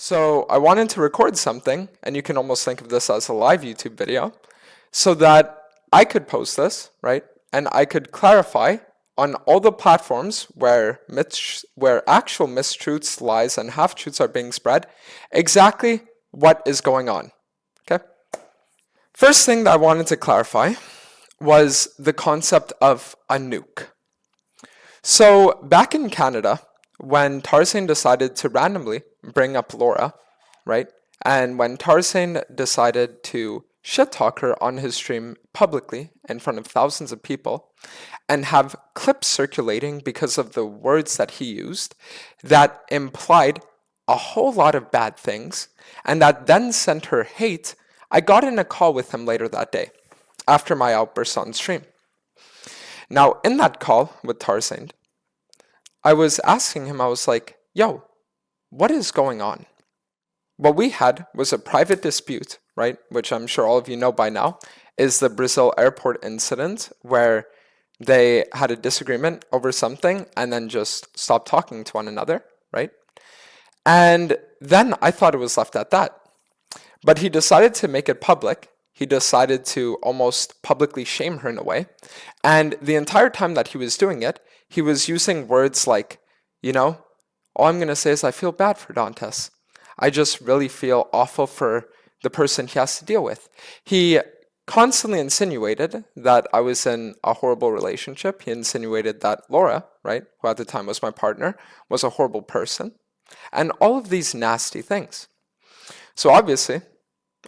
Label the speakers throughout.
Speaker 1: So I wanted to record something, and you can almost think of this as a live YouTube video, so that I could post this, right? And I could clarify on all the platforms where actual mistruths, lies, and half-truths are being spread, exactly what is going on, okay? First thing that I wanted to clarify was the concept of a nuke. So back in Canada, when Tarzan decided to randomly bring up Laura, right? And when Tarzan decided to shit talk her on his stream publicly in front of thousands of people and have clips circulating because of the words that he used that implied a whole lot of bad things and that then sent her hate, I got in a call with him later that day after my outburst on stream. Now, in that call with Tarzan, I was asking him, I was like, yo, what is going on? What we had was a private dispute, right? Which I'm sure all of you know by now, is the Brazil airport incident where they had a disagreement over something and then just stopped talking to one another, right? And then I thought it was left at that. But he decided to make it public. He decided to almost publicly shame her in a way. And the entire time that he was doing it, he was using words like, all I'm going to say is I feel bad for Dantes. I just really feel awful for the person he has to deal with. He constantly insinuated that I was in a horrible relationship. He insinuated that Laura, right, who at the time was my partner, was a horrible person. And all of these nasty things. So obviously,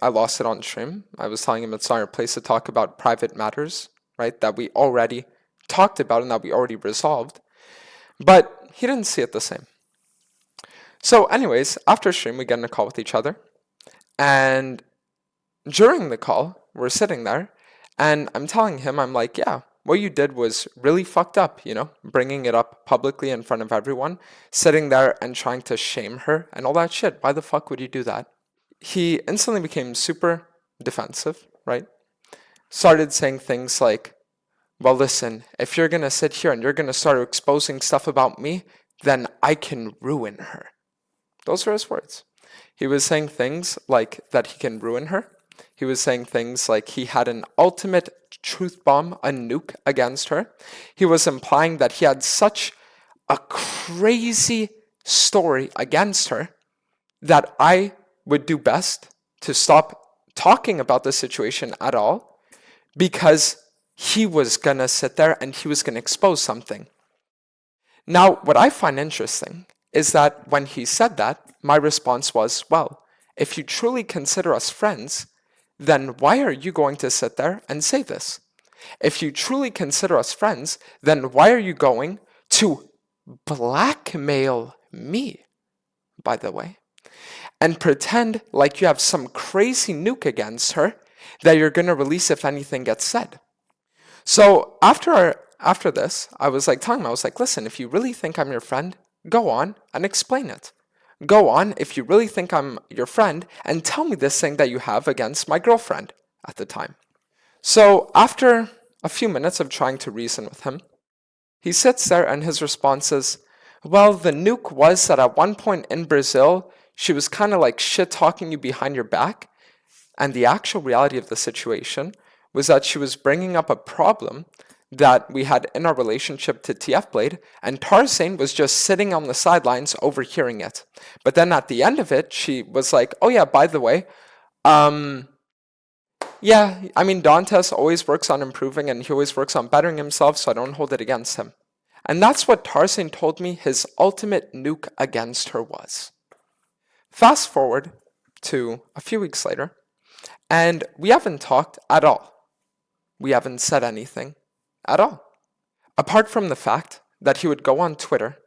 Speaker 1: I lost it on stream. I was telling him it's not our place to talk about private matters, right, that we already talked about and that we already resolved. But he didn't see it the same. So anyways, after stream, we get in a call with each other. And during the call, we're sitting there, and I'm telling him, I'm like, yeah, what you did was really fucked up, bringing it up publicly in front of everyone, sitting there and trying to shame her and all that shit. Why the fuck would you do that? He instantly became super defensive, right? Started saying things like, well, listen, if you're going to sit here and you're going to start exposing stuff about me, then I can ruin her. Those are his words. He was saying things like that he can ruin her. He was saying things like he had an ultimate truth bomb, a nuke against her. He was implying that he had such a crazy story against her that I would do best to stop talking about the situation at all because he was gonna sit there and he was gonna expose something. Now, what I find interesting is that when he said that, my response was, well, if you truly consider us friends, then why are you going to sit there and say this? If you truly consider us friends, then why are you going to blackmail me, by the way, and pretend like you have some crazy nuke against her that you're going to release if anything gets said? So after this, I was like telling him, I was like, listen, if you really think I'm your friend, go on and explain it. Go on if you really think I'm your friend and tell me this thing that you have against my girlfriend at the time. So after a few minutes of trying to reason with him, he sits there and his response is, well, the nuke was that at one point in Brazil, she was kind of like shit-talking you behind your back. And the actual reality of the situation was that she was bringing up a problem that we had in our relationship to TF Blade, and Tarzan was just sitting on the sidelines overhearing it. But then at the end of it, she was like, oh yeah, by the way, yeah, I mean, Dantes always works on improving and he always works on bettering himself, so I don't hold it against him. And that's what Tarzan told me his ultimate nuke against her was. Fast forward to a few weeks later, and we haven't talked at all. We haven't said anything at all. Apart from the fact that he would go on Twitter,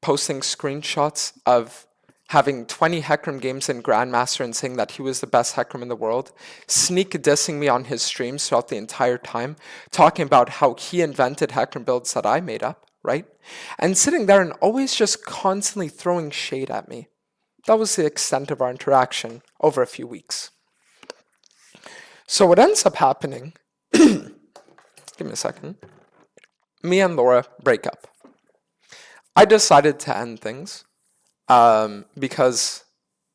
Speaker 1: posting screenshots of having 20 Hecarim games in Grandmaster and saying that he was the best Hecarim in the world, sneak dissing me on his streams throughout the entire time, talking about how he invented Hecarim builds that I made up, right? And sitting there and always just constantly throwing shade at me. That was the extent of our interaction over a few weeks. So what ends up happening, give me a second, me and Laura break up. I decided to end things because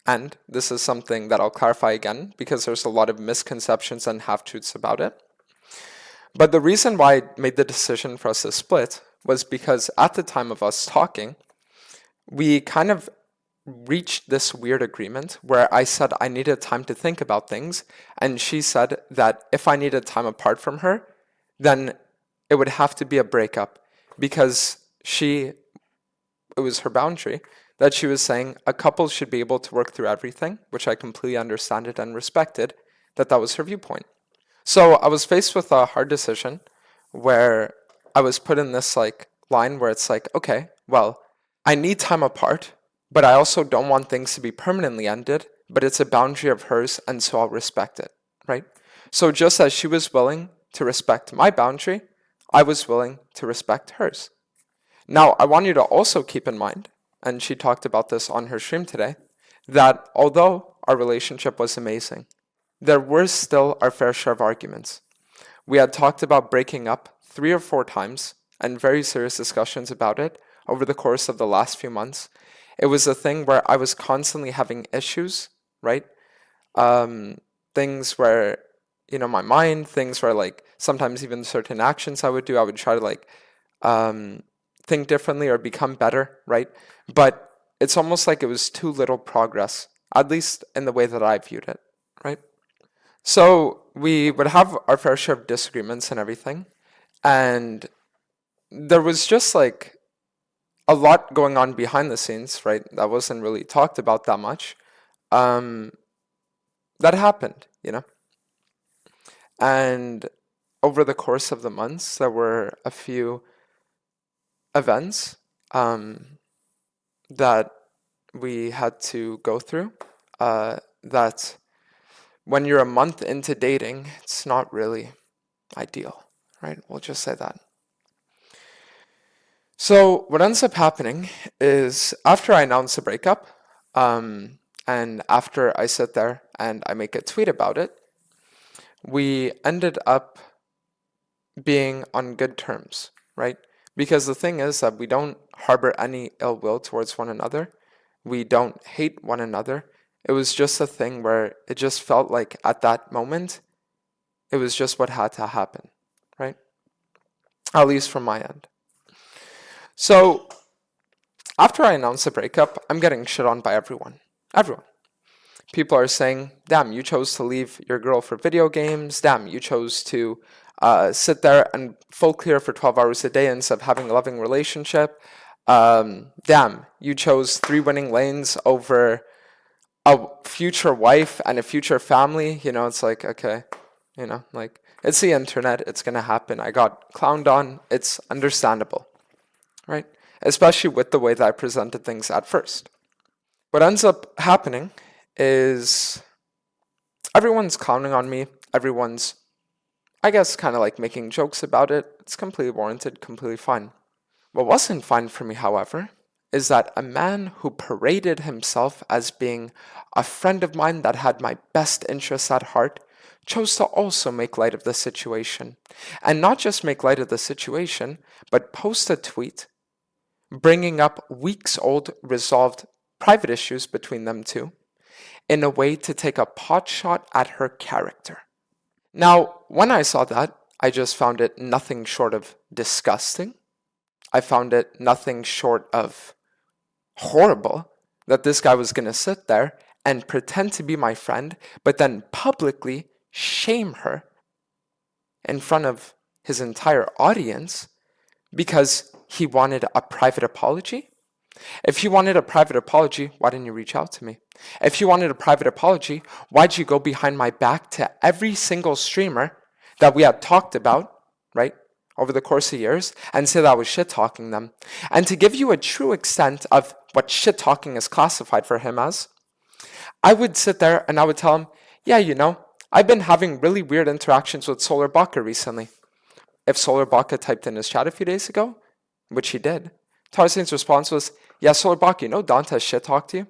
Speaker 1: And this is something that I'll clarify again because there's a lot of misconceptions and half-truths about it. But the reason why I made the decision for us to split was because at the time of us talking, we kind of reached this weird agreement where I said I needed time to think about things, and she said that if I needed time apart from her, then it would have to be a breakup because it was her boundary that she was saying a couple should be able to work through everything, which I completely understood and respected, that was her viewpoint. So I was faced with a hard decision where I was put in this like line where it's like, okay, well, I need time apart, but I also don't want things to be permanently ended, but it's a boundary of hers, and so I'll respect it, right? So just as she was willing to respect my boundary, I was willing to respect hers. Now, I want you to also keep in mind, and she talked about this on her stream today, that although our relationship was amazing, there were still our fair share of arguments. We had talked about breaking up 3 or 4 times and very serious discussions about it over the course of the last few months. It was a thing where I was constantly having issues, right? Things where, my mind, things where like sometimes even certain actions I would do, I would try to like think differently or become better, right? But it's almost like it was too little progress, at least in the way that I viewed it, right? So we would have our fair share of disagreements and everything, and there was just like a lot going on behind the scenes, right? That wasn't really talked about that much. That happened, And over the course of the months, there were a few events that we had to go through that when you're a month into dating, it's not really ideal, right? We'll just say that. So what ends up happening is after I announce the breakup, and after I sit there and I make a tweet about it, we ended up being on good terms, right? Because the thing is that we don't harbor any ill will towards one another. We don't hate one another. It was just a thing where it just felt like at that moment, it was just what had to happen, right? At least from my end. So after I announce the breakup, I'm getting shit on by everyone. Everyone. People are saying, damn, you chose to leave your girl for video games. Damn, you chose to sit there and full clear for 12 hours a day instead of having a loving relationship. Damn, you chose 3 winning lanes over a future wife and a future family. It's like, okay, like it's the internet. It's going to happen. I got clowned on. It's understandable, right? Especially with the way that I presented things at first. What ends up happening is everyone's clowning on me. Everyone's, I guess, kind of like making jokes about it. It's completely warranted, completely fine. What wasn't fine for me, however, is that a man who paraded himself as being a friend of mine that had my best interests at heart chose to also make light of the situation. And not just make light of the situation, but post a tweet bringing up weeks-old resolved private issues between them two in a way to take a pot shot at her character. Now, when I saw that, I just found it nothing short of disgusting. I found it nothing short of horrible that this guy was going to sit there and pretend to be my friend, but then publicly shame her in front of his entire audience because he wanted a private apology. If you wanted a private apology, why didn't you reach out to me? If you wanted a private apology, why'd you go behind my back to every single streamer that we had talked about, right, over the course of years, and say that I was shit-talking them? And to give you a true extent of what shit-talking is classified for him as, I would sit there and I would tell him, yeah, I've been having really weird interactions with Solar Baka recently. If Solar Baka typed in his chat a few days ago, which he did, Tarzane's response was, yeah, Solar Baka, Dante shit-talked to you?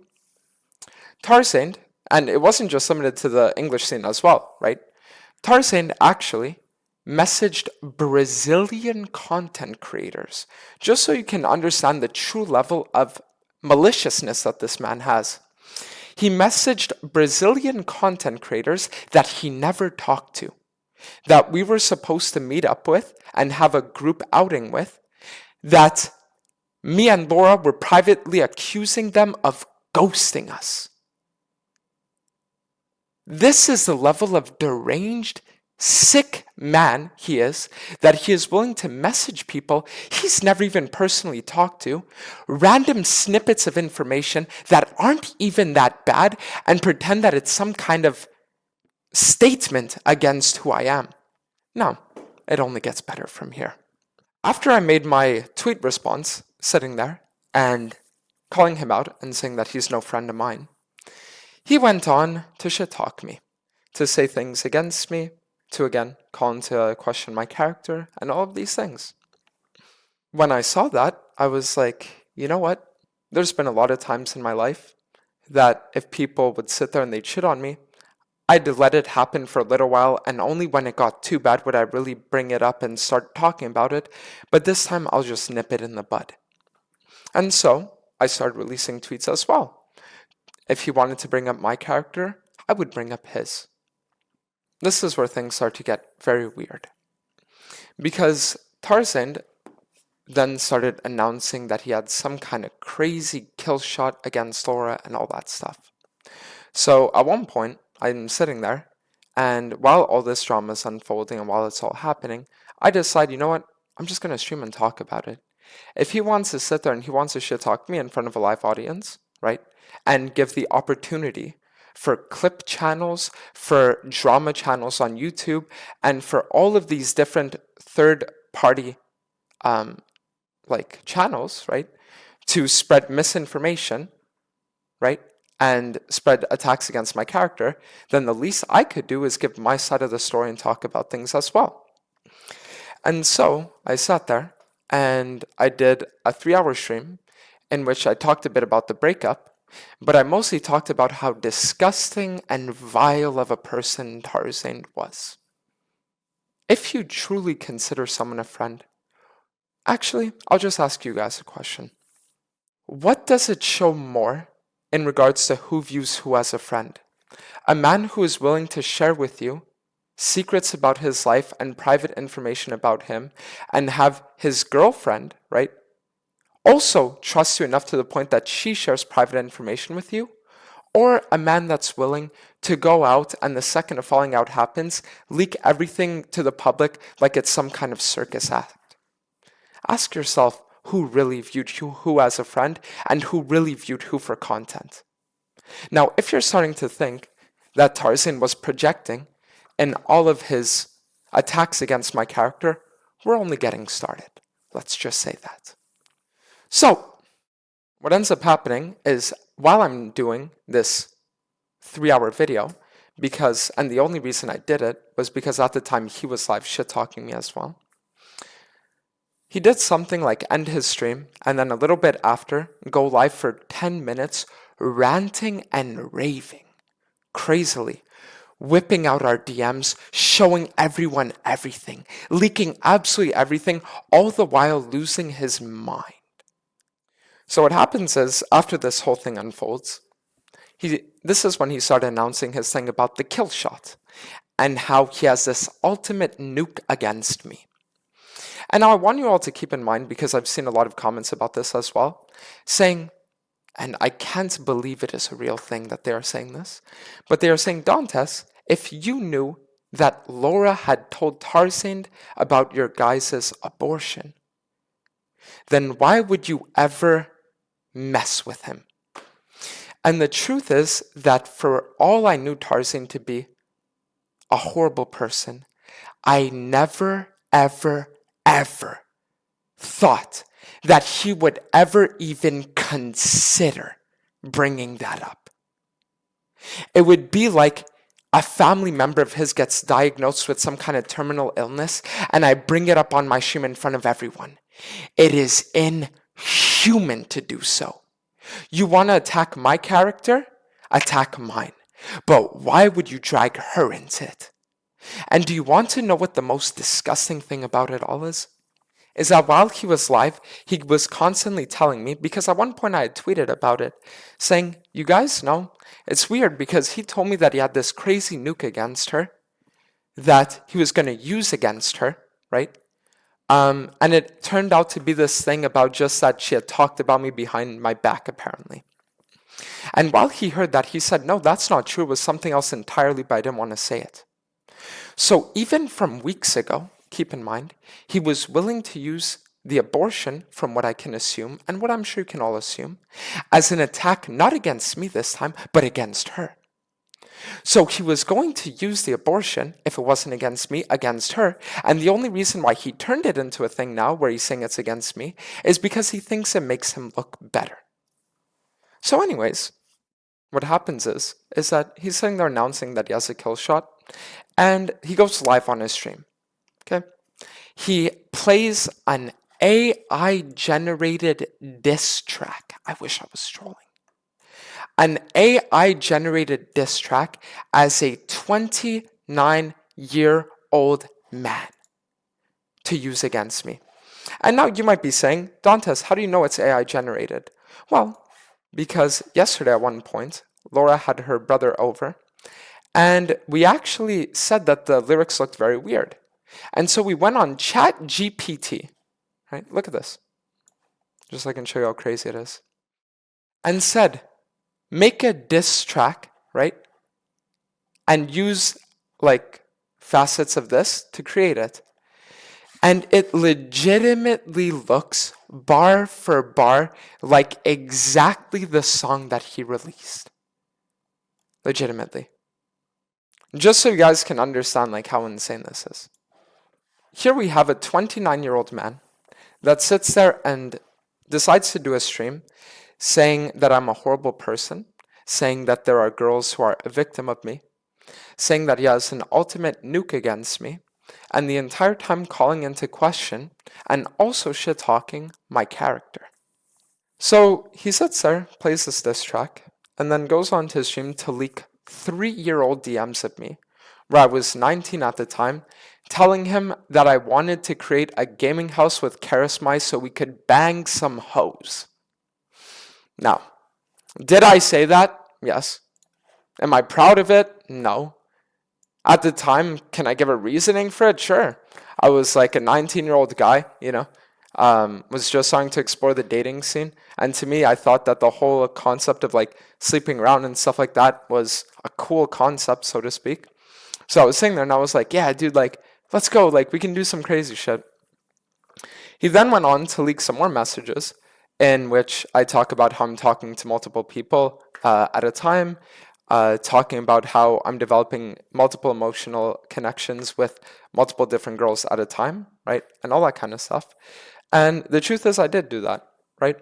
Speaker 1: Tarzane, and it wasn't just limited to the English scene as well, right? Tarzane actually messaged Brazilian content creators, just so you can understand the true level of maliciousness that this man has. He messaged Brazilian content creators that he never talked to, that we were supposed to meet up with and have a group outing with, that me and Laura were privately accusing them of ghosting us. This is the level of deranged, sick man he is, that he is willing to message people he's never even personally talked to, random snippets of information that aren't even that bad, and pretend that it's some kind of statement against who I am. No, it only gets better from here. After I made my tweet response, sitting there and calling him out and saying that he's no friend of mine, he went on to shit talk me, to say things against me, to again call into question my character, and all of these things. When I saw that, I was like, you know what? There's been a lot of times in my life that if people would sit there and they'd shit on me, I'd let it happen for a little while, and only when it got too bad would I really bring it up and start talking about it, but this time I'll just nip it in the bud. And so I started releasing tweets as well. If he wanted to bring up my character, I would bring up his. This is where things start to get very weird. Because Tarzan then started announcing that he had some kind of crazy kill shot against Laura and all that stuff. So at one point, I'm sitting there, and while all this drama is unfolding and while it's all happening, I decide, you know what, I'm just going to stream and talk about it. If he wants to sit there and he wants to shit talk me in front of a live audience, right, and give the opportunity for clip channels, for drama channels on YouTube, and for all of these different third-party channels, right, to spread misinformation, right, and spread attacks against my character, then the least I could do is give my side of the story and talk about things as well. And so I sat there and I did a 3-hour stream in which I talked a bit about the breakup, but I mostly talked about how disgusting and vile of a person Tarzan was. If you truly consider someone a friend, actually, I'll just ask you guys a question. What does it show more in regards to who views who as a friend? A man who is willing to share with you secrets about his life and private information about him, and have his girlfriend, right, also trust you enough to the point that she shares private information with you? Or a man that's willing to go out and the second a falling out happens, leak everything to the public like it's some kind of circus act? Ask yourself who really viewed who as a friend and who really viewed who for content. Now, if you're starting to think that Tarzan was projecting in all of his attacks against my character, we're only getting started. Let's just say that. So, what ends up happening is while I'm doing this 3-hour video, and the only reason I did it was because at the time he was live shit-talking me as well, he did something like end his stream and then a little bit after go live for 10 minutes ranting and raving crazily, whipping out our DMs, showing everyone everything, leaking absolutely everything, all the while losing his mind. So what happens is, after this whole thing unfolds, this is when he started announcing his thing about the kill shot and how he has this ultimate nuke against me. And now I want you all to keep in mind, because I've seen a lot of comments about this as well, saying, and I can't believe it is a real thing that they are saying this, but they are saying, Dantes, if you knew that Laura had told Tarzan about your guys' abortion, then why would you ever mess with him? And the truth is that for all I knew Tarzan to be a horrible person, I never, ever thought that he would ever even consider bringing that up. It would be like a family member of his gets diagnosed with some kind of terminal illness, and I bring it up on my stream in front of everyone. It is inhuman to do so. You want to attack my character? Attack mine. But why would you drag her into it? And do you want to know what the most disgusting thing about it all is? Is that while he was live, he was constantly telling me, because at one point I had tweeted about it, saying, you guys know, It's weird because he told me that he had this crazy nuke against her that he was going to use against her, right? And it turned out to be this thing about just that she had talked about me behind my back, apparently. And while he heard that, he said, no, that's not true. It was something else entirely, but I didn't want to say it. So even from weeks ago, keep in mind, he was willing to use the abortion, from what I can assume, and what I'm sure you can all assume, as an attack not against me this time, but against her. So he was going to use the abortion, if it wasn't against me, against her. And the only reason why he turned it into a thing now where he's saying it's against me is because he thinks it makes him look better. So anyways, what happens is that he's sitting there announcing that he has a kill shot, and he goes live on his stream. Okay? He plays an AI-generated diss track. I wish I was trolling. An AI-generated diss track as a 29-year-old man to use against me. And now you might be saying, Dantes, how do you know it's AI-generated? Well, because yesterday at one point, Laura had her brother over, and we actually said that the lyrics looked very weird. And so we went on ChatGPT, right? Look at this, just so I can show you how crazy it is, and said, make a diss track, right? And use like facets of this to create it. And it legitimately looks bar for bar like exactly the song that he released. Legitimately. Just so you guys can understand like how insane this is. Here we have a 29-year-old man that sits there and decides to do a stream saying that I'm a horrible person, saying that there are girls who are a victim of me, saying that he has an ultimate nuke against me, and the entire time calling into question and also shit-talking my character. So he sits there, plays this diss track, and then goes on to his stream to leak 3-year-old DMs at me, where I was 19 at the time, telling him that I wanted to create a gaming house with charisma so we could bang some hoes. Now, did I say that? Yes. Am I proud of it? No. At the time, can I give a reasoning for it? Sure. I was like a 19-year-old guy, was just starting to explore the dating scene. And to me, I thought that the whole concept of like sleeping around and stuff like that was a cool concept, so to speak. So I was sitting there and I was like, yeah, dude, like, let's go. Like, we can do some crazy shit. He then went on to leak some more messages in which I talk about how I'm talking to multiple people at a time, talking about how I'm developing multiple emotional connections with multiple different girls at a time, right? And all that kind of stuff. And the truth is I did do that, right?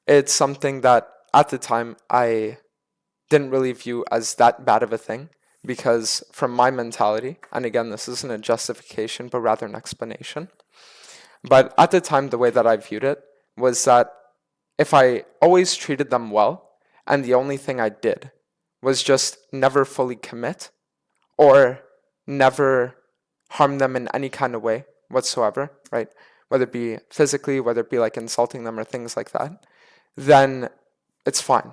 Speaker 1: It's something that at the time I didn't really view as that bad of a thing because from my mentality, and again, this isn't a justification, but rather an explanation. But at the time, the way that I viewed it was that if I always treated them well, and the only thing I did was just never fully commit or never harm them in any kind of way whatsoever, right? Whether it be physically, whether it be like insulting them or things like that, then it's fine,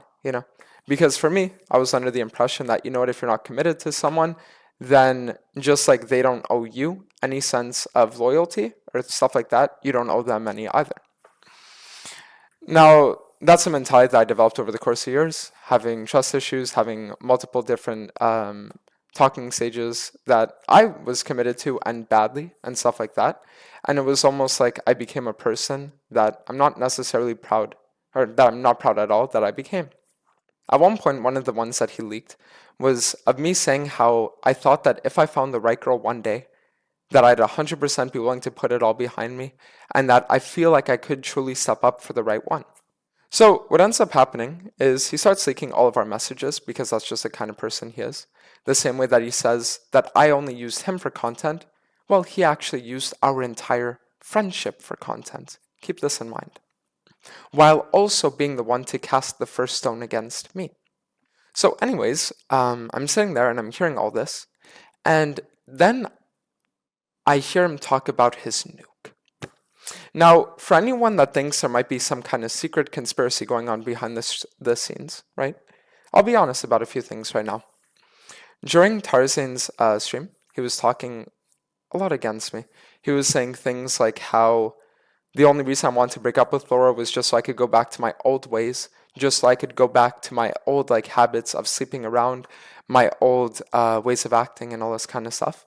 Speaker 1: Because for me, I was under the impression that, if you're not committed to someone, then just like they don't owe you any sense of loyalty or stuff like that, you don't owe them any either. Now, that's a mentality that I developed over the course of years, having trust issues, having multiple different talking stages that I was committed to and badly and stuff like that. And it was almost like I became a person that I'm not necessarily proud, or that I'm not proud at all that I became. At one point, one of the ones that he leaked was of me saying how I thought that if I found the right girl one day, that I'd 100% be willing to put it all behind me, and that I feel like I could truly step up for the right one. So what ends up happening is he starts leaking all of our messages because that's just the kind of person he is. The same way that he says that I only used him for content, well, he actually used our entire friendship for content. Keep this in mind. While also being the one to cast the first stone against me. So anyways, I'm sitting there and I'm hearing all this, and then I hear him talk about his nuke. Now, for anyone that thinks there might be some kind of secret conspiracy going on behind the scenes, right? I'll be honest about a few things right now. During Tarzan's stream, he was talking a lot against me. He was saying things like how the only reason I wanted to break up with Laura was just so I could go back to my old ways, just so I could go back to my old like habits of sleeping around, my old ways of acting and all this kind of stuff.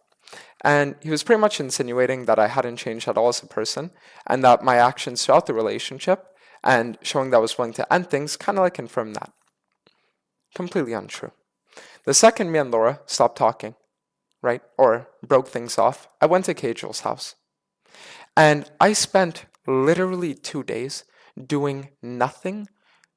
Speaker 1: And he was pretty much insinuating that I hadn't changed at all as a person, and that my actions throughout the relationship and showing that I was willing to end things kind of like confirmed that. Completely untrue. The second me and Laura stopped talking, right, or broke things off, I went to Cagel's house. And I spent literally 2 days doing nothing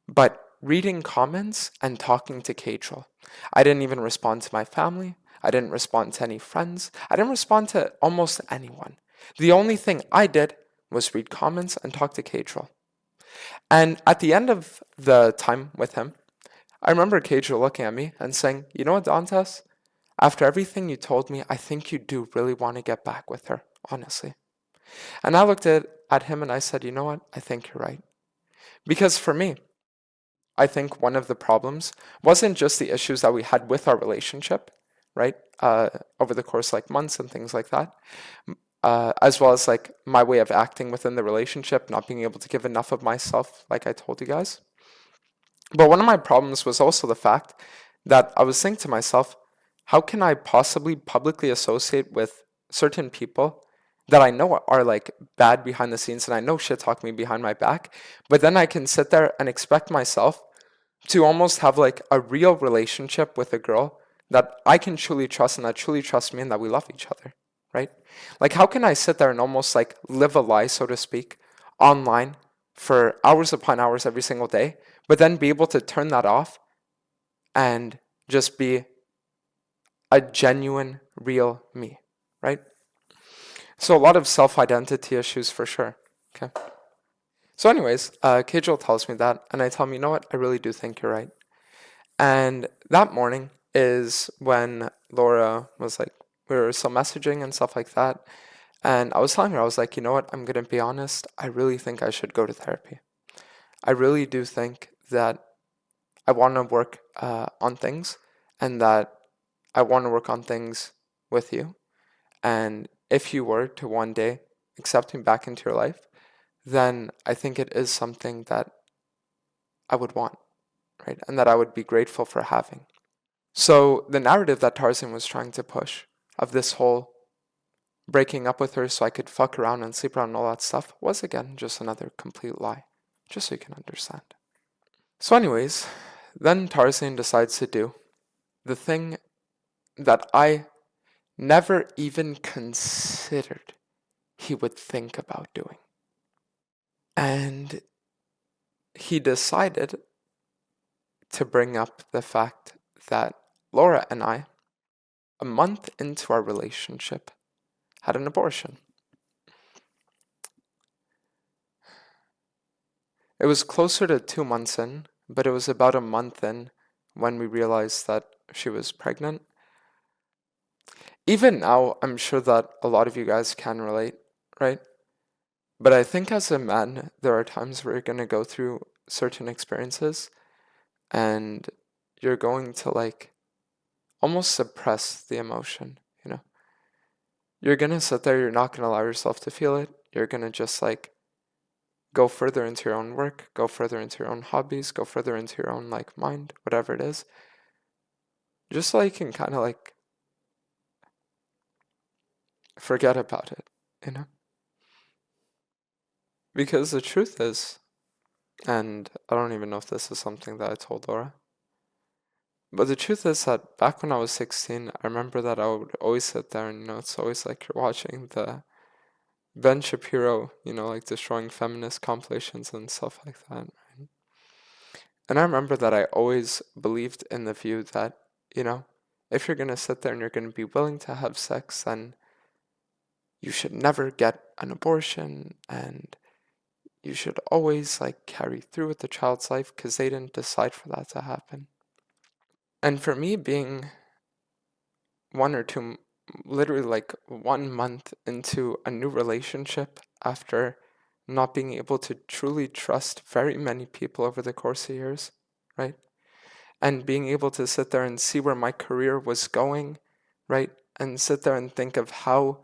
Speaker 1: but reading comments and talking to Cagel. I didn't even respond to my family. I didn't respond to any friends. I didn't respond to almost anyone. The only thing I did was read comments and talk to Cagel. And at the end of the time with him, I remember Cagel looking at me and saying, "You know what, Dantes? After everything you told me, I think you do really want to get back with her, honestly." And I looked at him and I said, "You know what? I think you're right." Because for me, I think one of the problems wasn't just the issues that we had with our relationship, right? Over the course like months and things like that, as well as like my way of acting within the relationship, not being able to give enough of myself, like I told you guys. But one of my problems was also the fact that I was thinking to myself, how can I possibly publicly associate with certain people that I know are like bad behind the scenes and I know shit talk me behind my back, but then I can sit there and expect myself to almost have like a real relationship with a girl that I can truly trust and that truly trusts me and that we love each other, right? Like, how can I sit there and almost like live a lie, so to speak, online for hours upon hours every single day, but then be able to turn that off and just be a genuine, real me, right? So a lot of self-identity issues for sure. Okay. So anyways, Kajal tells me that, and I tell him, "You know what? I really do think you're right." And that morning is when Laura was like, we were still messaging and stuff like that. And I was telling her, I was like, "You know what? I'm going to be honest. I really think I should go to therapy. I really do think that I want to work on things and that I want to work on things with you. And if you were to one day accept me back into your life, then I think it is something that I would want, right? And that I would be grateful for having." So the narrative that Tarzan was trying to push of this whole breaking up with her so I could fuck around and sleep around and all that stuff was again just another complete lie, just so you can understand. So anyways, then Tarzan decides to do the thing that I never even considered he would think about doing. And he decided to bring up the fact that Laura and I, a month into our relationship, had an abortion. It was closer to 2 months in, but it was about a month in when we realized that she was pregnant. Even now, I'm sure that a lot of you guys can relate, right? But I think as a man, there are times where you're going to go through certain experiences and you're going to like almost suppress the emotion, you know? You're going to sit there, you're not going to allow yourself to feel it. You're going to just like go further into your own work, go further into your own hobbies, go further into your own like mind, whatever it is. Just so you can kind of like forget about it, you know? Because the truth is, and I don't even know if this is something that I told Laura, but the truth is that back when I was 16, I remember that I would always sit there and, it's always like you're watching the Ben Shapiro, like destroying feminist compilations and stuff like that, right? And I remember that I always believed in the view that, if you're going to sit there and you're going to be willing to have sex, then you should never get an abortion and you should always like carry through with the child's life because they didn't decide for that to happen. And for me being literally like 1 month into a new relationship after not being able to truly trust very many people over the course of years, right? and being able to sit there and see where my career was going, right? And sit there and think of how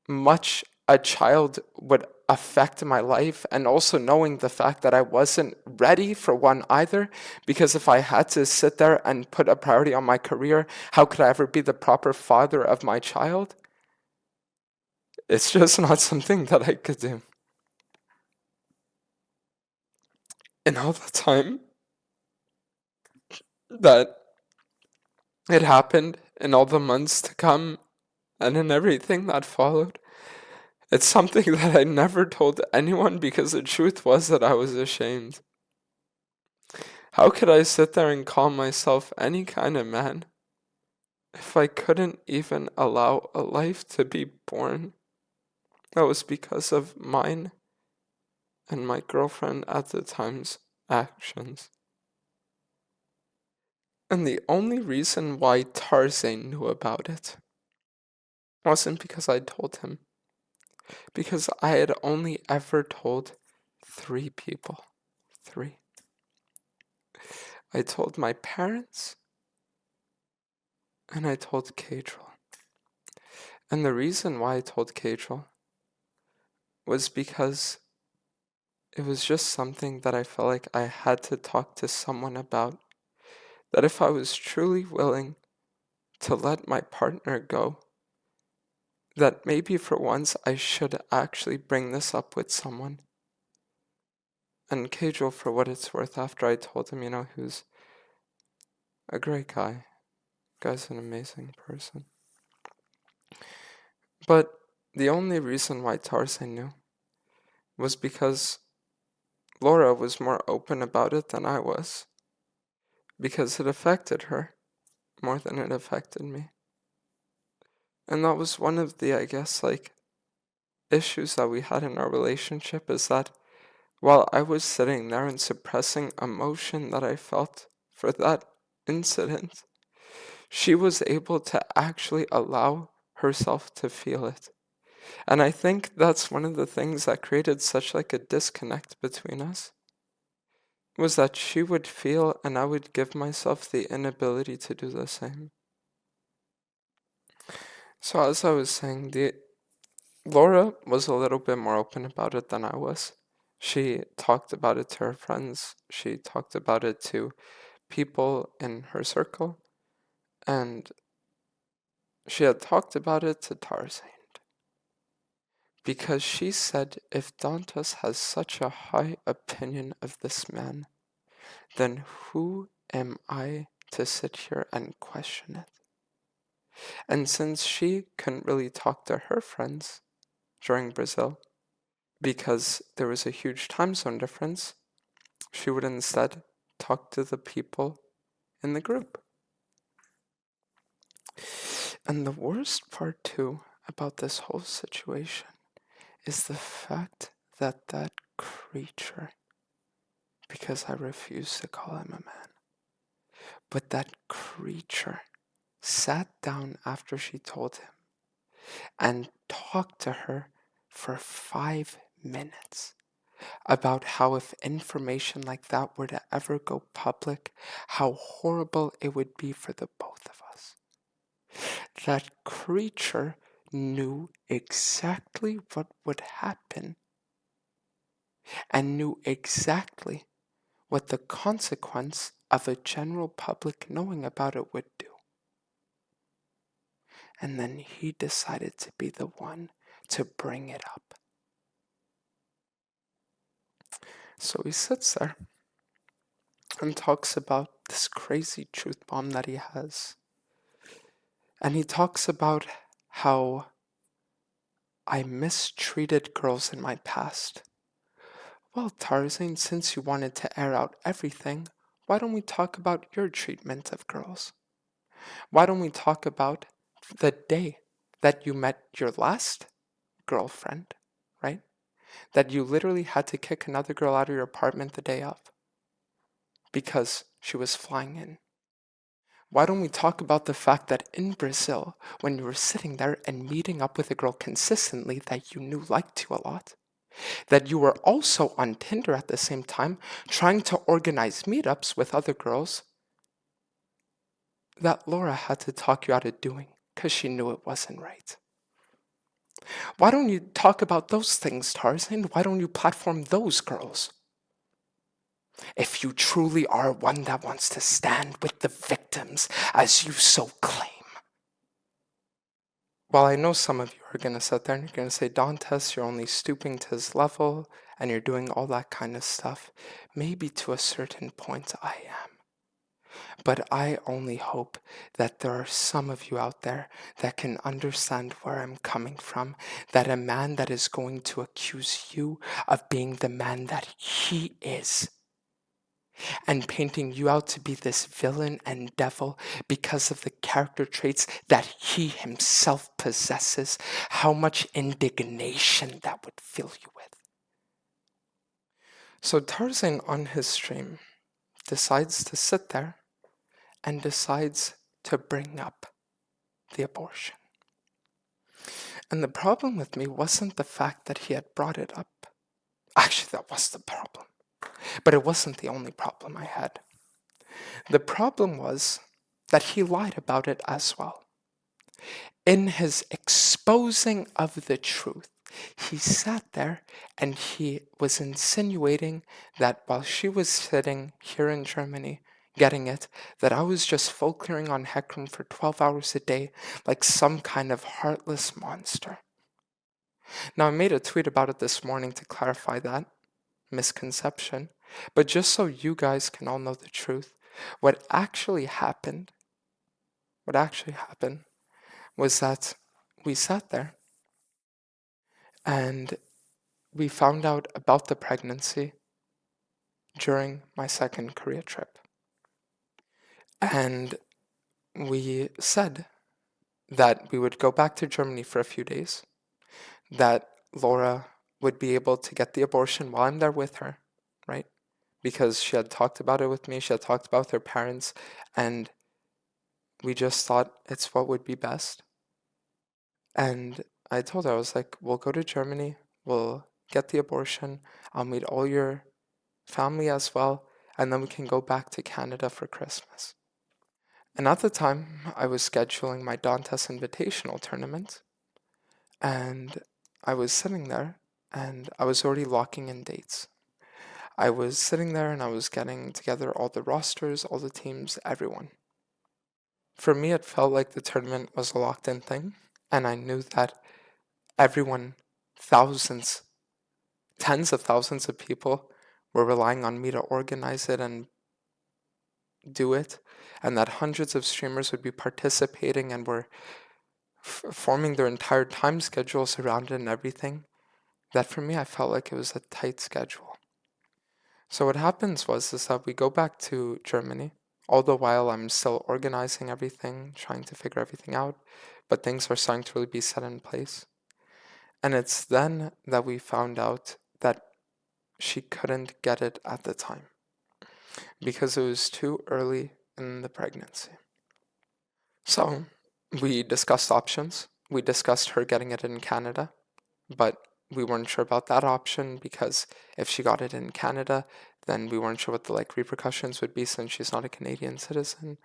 Speaker 1: much a child would affect my life, and also knowing the fact that I wasn't ready for one either, because if I had to sit there and put a priority on my career, how could I ever be the proper father of my child? It's just not something that I could do. And all the time that it happened, in all the months to come, and in everything that followed, it's something that I never told anyone because the truth was that I was ashamed. How could I sit there and call myself any kind of man if I couldn't even allow a life to be born that was because of mine and my girlfriend at the time's actions? And the only reason why Tarzan knew about it wasn't because I told him, because I had only ever told 3 people. 3. I told my parents, and I told Kadril. And the reason why I told Kadril was because it was just something that I felt like I had to talk to someone about. That if I was truly willing to let my partner go, that maybe for once I should actually bring this up with someone. And Kadril, for what it's worth, after I told him, he was a great guy. Guy's an amazing person. But the only reason why Tarzan knew was because Laura was more open about it than I was. Because it affected her more than it affected me. And that was one of the, I guess, issues that we had in our relationship, is that while I was sitting there and suppressing emotion that I felt for that incident, she was able to actually allow herself to feel it. And I think that's one of the things that created such a disconnect between us, was that she would feel and I would give myself the inability to do the same. So as I was saying, Laura was a little bit more open about it than I was. She talked about it to her friends. She talked about it to people in her circle. And she had talked about it to Tarzan. Because she said, if Dantas has such a high opinion of this man, then who am I to sit here and question it? And since she couldn't really talk to her friends during Brazil, because there was a huge time zone difference, she would instead talk to the people in the group. And the worst part, too, about this whole situation is the fact that that creature, because I refuse to call him a man, but that creature sat down after she told him and talked to her for 5 minutes about how if information like that were to ever go public, how horrible it would be for the both of us. That creature knew exactly what would happen and knew exactly what the consequence of a general public knowing about it would do. And then he decided to be the one to bring it up. So he sits there and talks about this crazy truth bomb that he has. And he talks about how I mistreated girls in my past. Well, Tarzan, since you wanted to air out everything, why don't we talk about your treatment of girls? Why don't we talk about the day that you met your last girlfriend, right? That you literally had to kick another girl out of your apartment the day of because she was flying in. Why don't we talk about the fact that in Brazil, when you were sitting there and meeting up with a girl consistently that you knew liked you a lot, that you were also on Tinder at the same time, trying to organize meetups with other girls that Laura had to talk you out of doing because she knew it wasn't right. Why don't you talk about those things, Tarzan? Why don't you platform those girls? If you truly are one that wants to stand with the victims, as you so claim. Well, I know some of you are going to sit there and you're going to say, Dantes, you're only stooping to his level and you're doing all that kind of stuff. Maybe to a certain point I am. But I only hope that there are some of you out there that can understand where I'm coming from. That a man that is going to accuse you of being the man that he is and painting you out to be this villain and devil because of the character traits that he himself possesses, how much indignation that would fill you with. So Tarzan on his stream decides to sit there and decides to bring up the abortion. And the problem with me wasn't the fact that he had brought it up. Actually, that was the problem. But it wasn't the only problem I had. The problem was that he lied about it as well. In his exposing of the truth, he sat there and he was insinuating that while she was sitting here in Germany getting it, that I was just folklering on Heckram for 12 hours a day like some kind of heartless monster. Now, I made a tweet about it this morning to clarify that misconception, but just so you guys can all know the truth, what actually happened was that we sat there and we found out about the pregnancy during my second Korea trip. And we said that we would go back to Germany for a few days, that Laura would be able to get the abortion while I'm there with her, right? Because she had talked about it with me, she had talked about with her parents, and we just thought it's what would be best. And I told her, I was like, we'll go to Germany, we'll get the abortion, I'll meet all your family as well, and then we can go back to Canada for Christmas. And at the time, I was scheduling my Dantes Invitational tournament, and I was sitting there, and I was already locking in dates. I was sitting there and I was getting together all the rosters, all the teams, everyone. For me, it felt like the tournament was a locked in thing, and I knew that everyone, thousands, tens of thousands of people were relying on me to organize it and do it, and that hundreds of streamers would be participating and were forming their entire time schedules around it and everything, that for me, I felt like it was a tight schedule. So what happens is that we go back to Germany, all the while I'm still organizing everything, trying to figure everything out, but things are starting to really be set in place. And it's then that we found out that she couldn't get it at the time because it was too early in the pregnancy. So we discussed options. We discussed her getting it in Canada, but we weren't sure about that option because if she got it in Canada, then we weren't sure what the repercussions would be since she's not a Canadian citizen.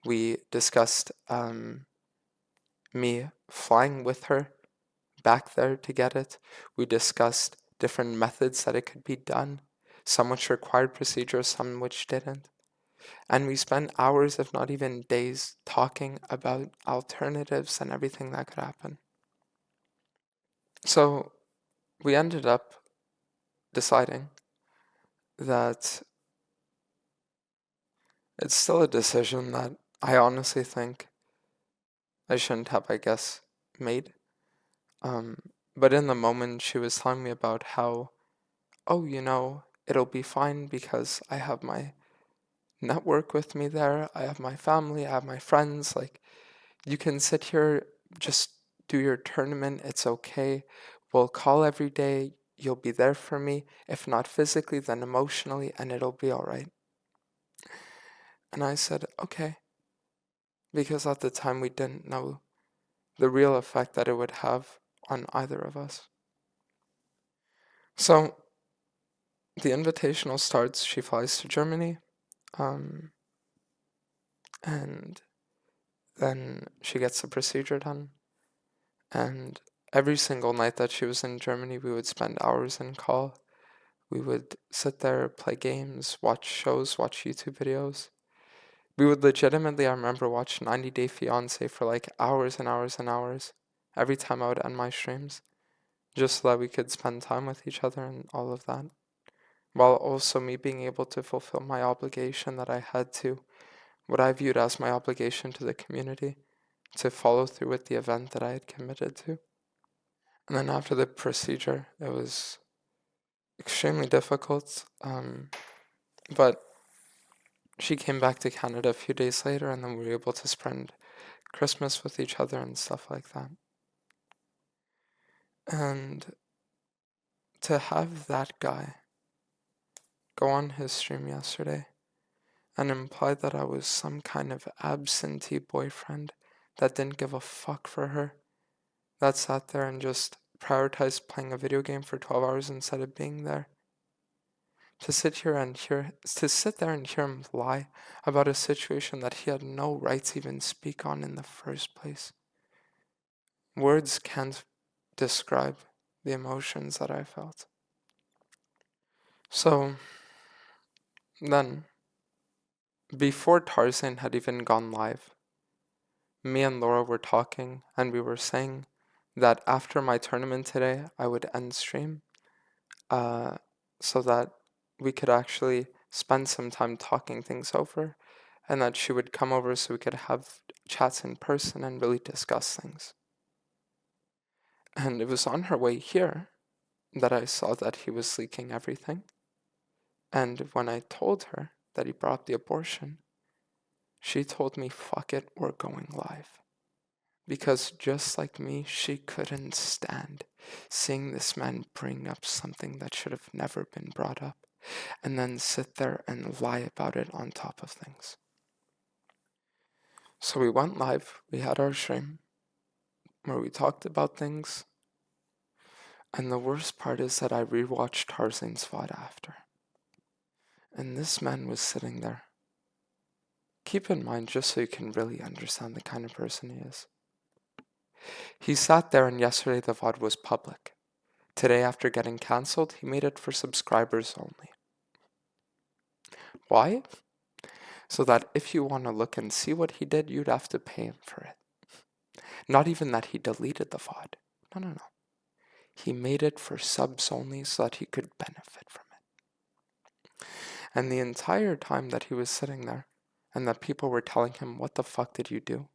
Speaker 1: We discussed me flying with her back there to get it. We discussed different methods that it could be done, some which required procedures, some which didn't. And we spent hours, if not even days, talking about alternatives and everything that could happen. So we ended up deciding that it's still a decision that I honestly think I shouldn't have, I guess, made. But in the moment, she was telling me about how, oh, it'll be fine because I have my network with me there. I have my family, I have my friends. Like, you can sit here, just do your tournament. It's okay. We'll call every day. You'll be there for me. If not physically, then emotionally, and it'll be all right. And I said, okay. Because at the time we didn't know the real effect that it would have on either of us. So the invitational starts. She flies to Germany. And Then she gets the procedure done. And every single night that she was in Germany, we would spend hours in call. We would sit there, play games, watch shows, watch YouTube videos. We would legitimately, I remember, watch 90 Day Fiancé for like hours and hours and hours every time I would end my streams, just so that we could spend time with each other and all of that. While also me being able to fulfill my obligation that I had to, what I viewed as my obligation to the community, to follow through with the event that I had committed to. And then after the procedure, it was extremely difficult, but she came back to Canada a few days later, and then we were able to spend Christmas with each other and stuff like that. And to have that guy go on his stream yesterday and imply that I was some kind of absentee boyfriend that didn't give a fuck for her, that sat there and just prioritized playing a video game for 12 hours instead of being there. To sit there and hear him lie about a situation that he had no right to even speak on in the first place. Words can't describe the emotions that I felt. So then, before Tarzan had even gone live, me and Laura were talking and we were saying that after my tournament today, I would end stream so that we could actually spend some time talking things over, and that she would come over so we could have chats in person and really discuss things. And it was on her way here that I saw that he was leaking everything. And when I told her that he brought up the abortion, she told me, fuck it, we're going live. Because just like me, she couldn't stand seeing this man bring up something that should have never been brought up, and then sit there and lie about it on top of things. So we went live, we had our stream, where we talked about things, and the worst part is that I rewatched Tarzan's VOD after. And this man was sitting there. Keep in mind, just so you can really understand the kind of person he is. He sat there, and yesterday the VOD was public. Today, after getting cancelled, he made it for subscribers only. Why? So that if you want to look and see what he did, you'd have to pay him for it. Not even that he deleted the VOD. No. He made it for subs only so that he could benefit from it. And the entire time that he was sitting there, and that people were telling him, what the fuck did you do?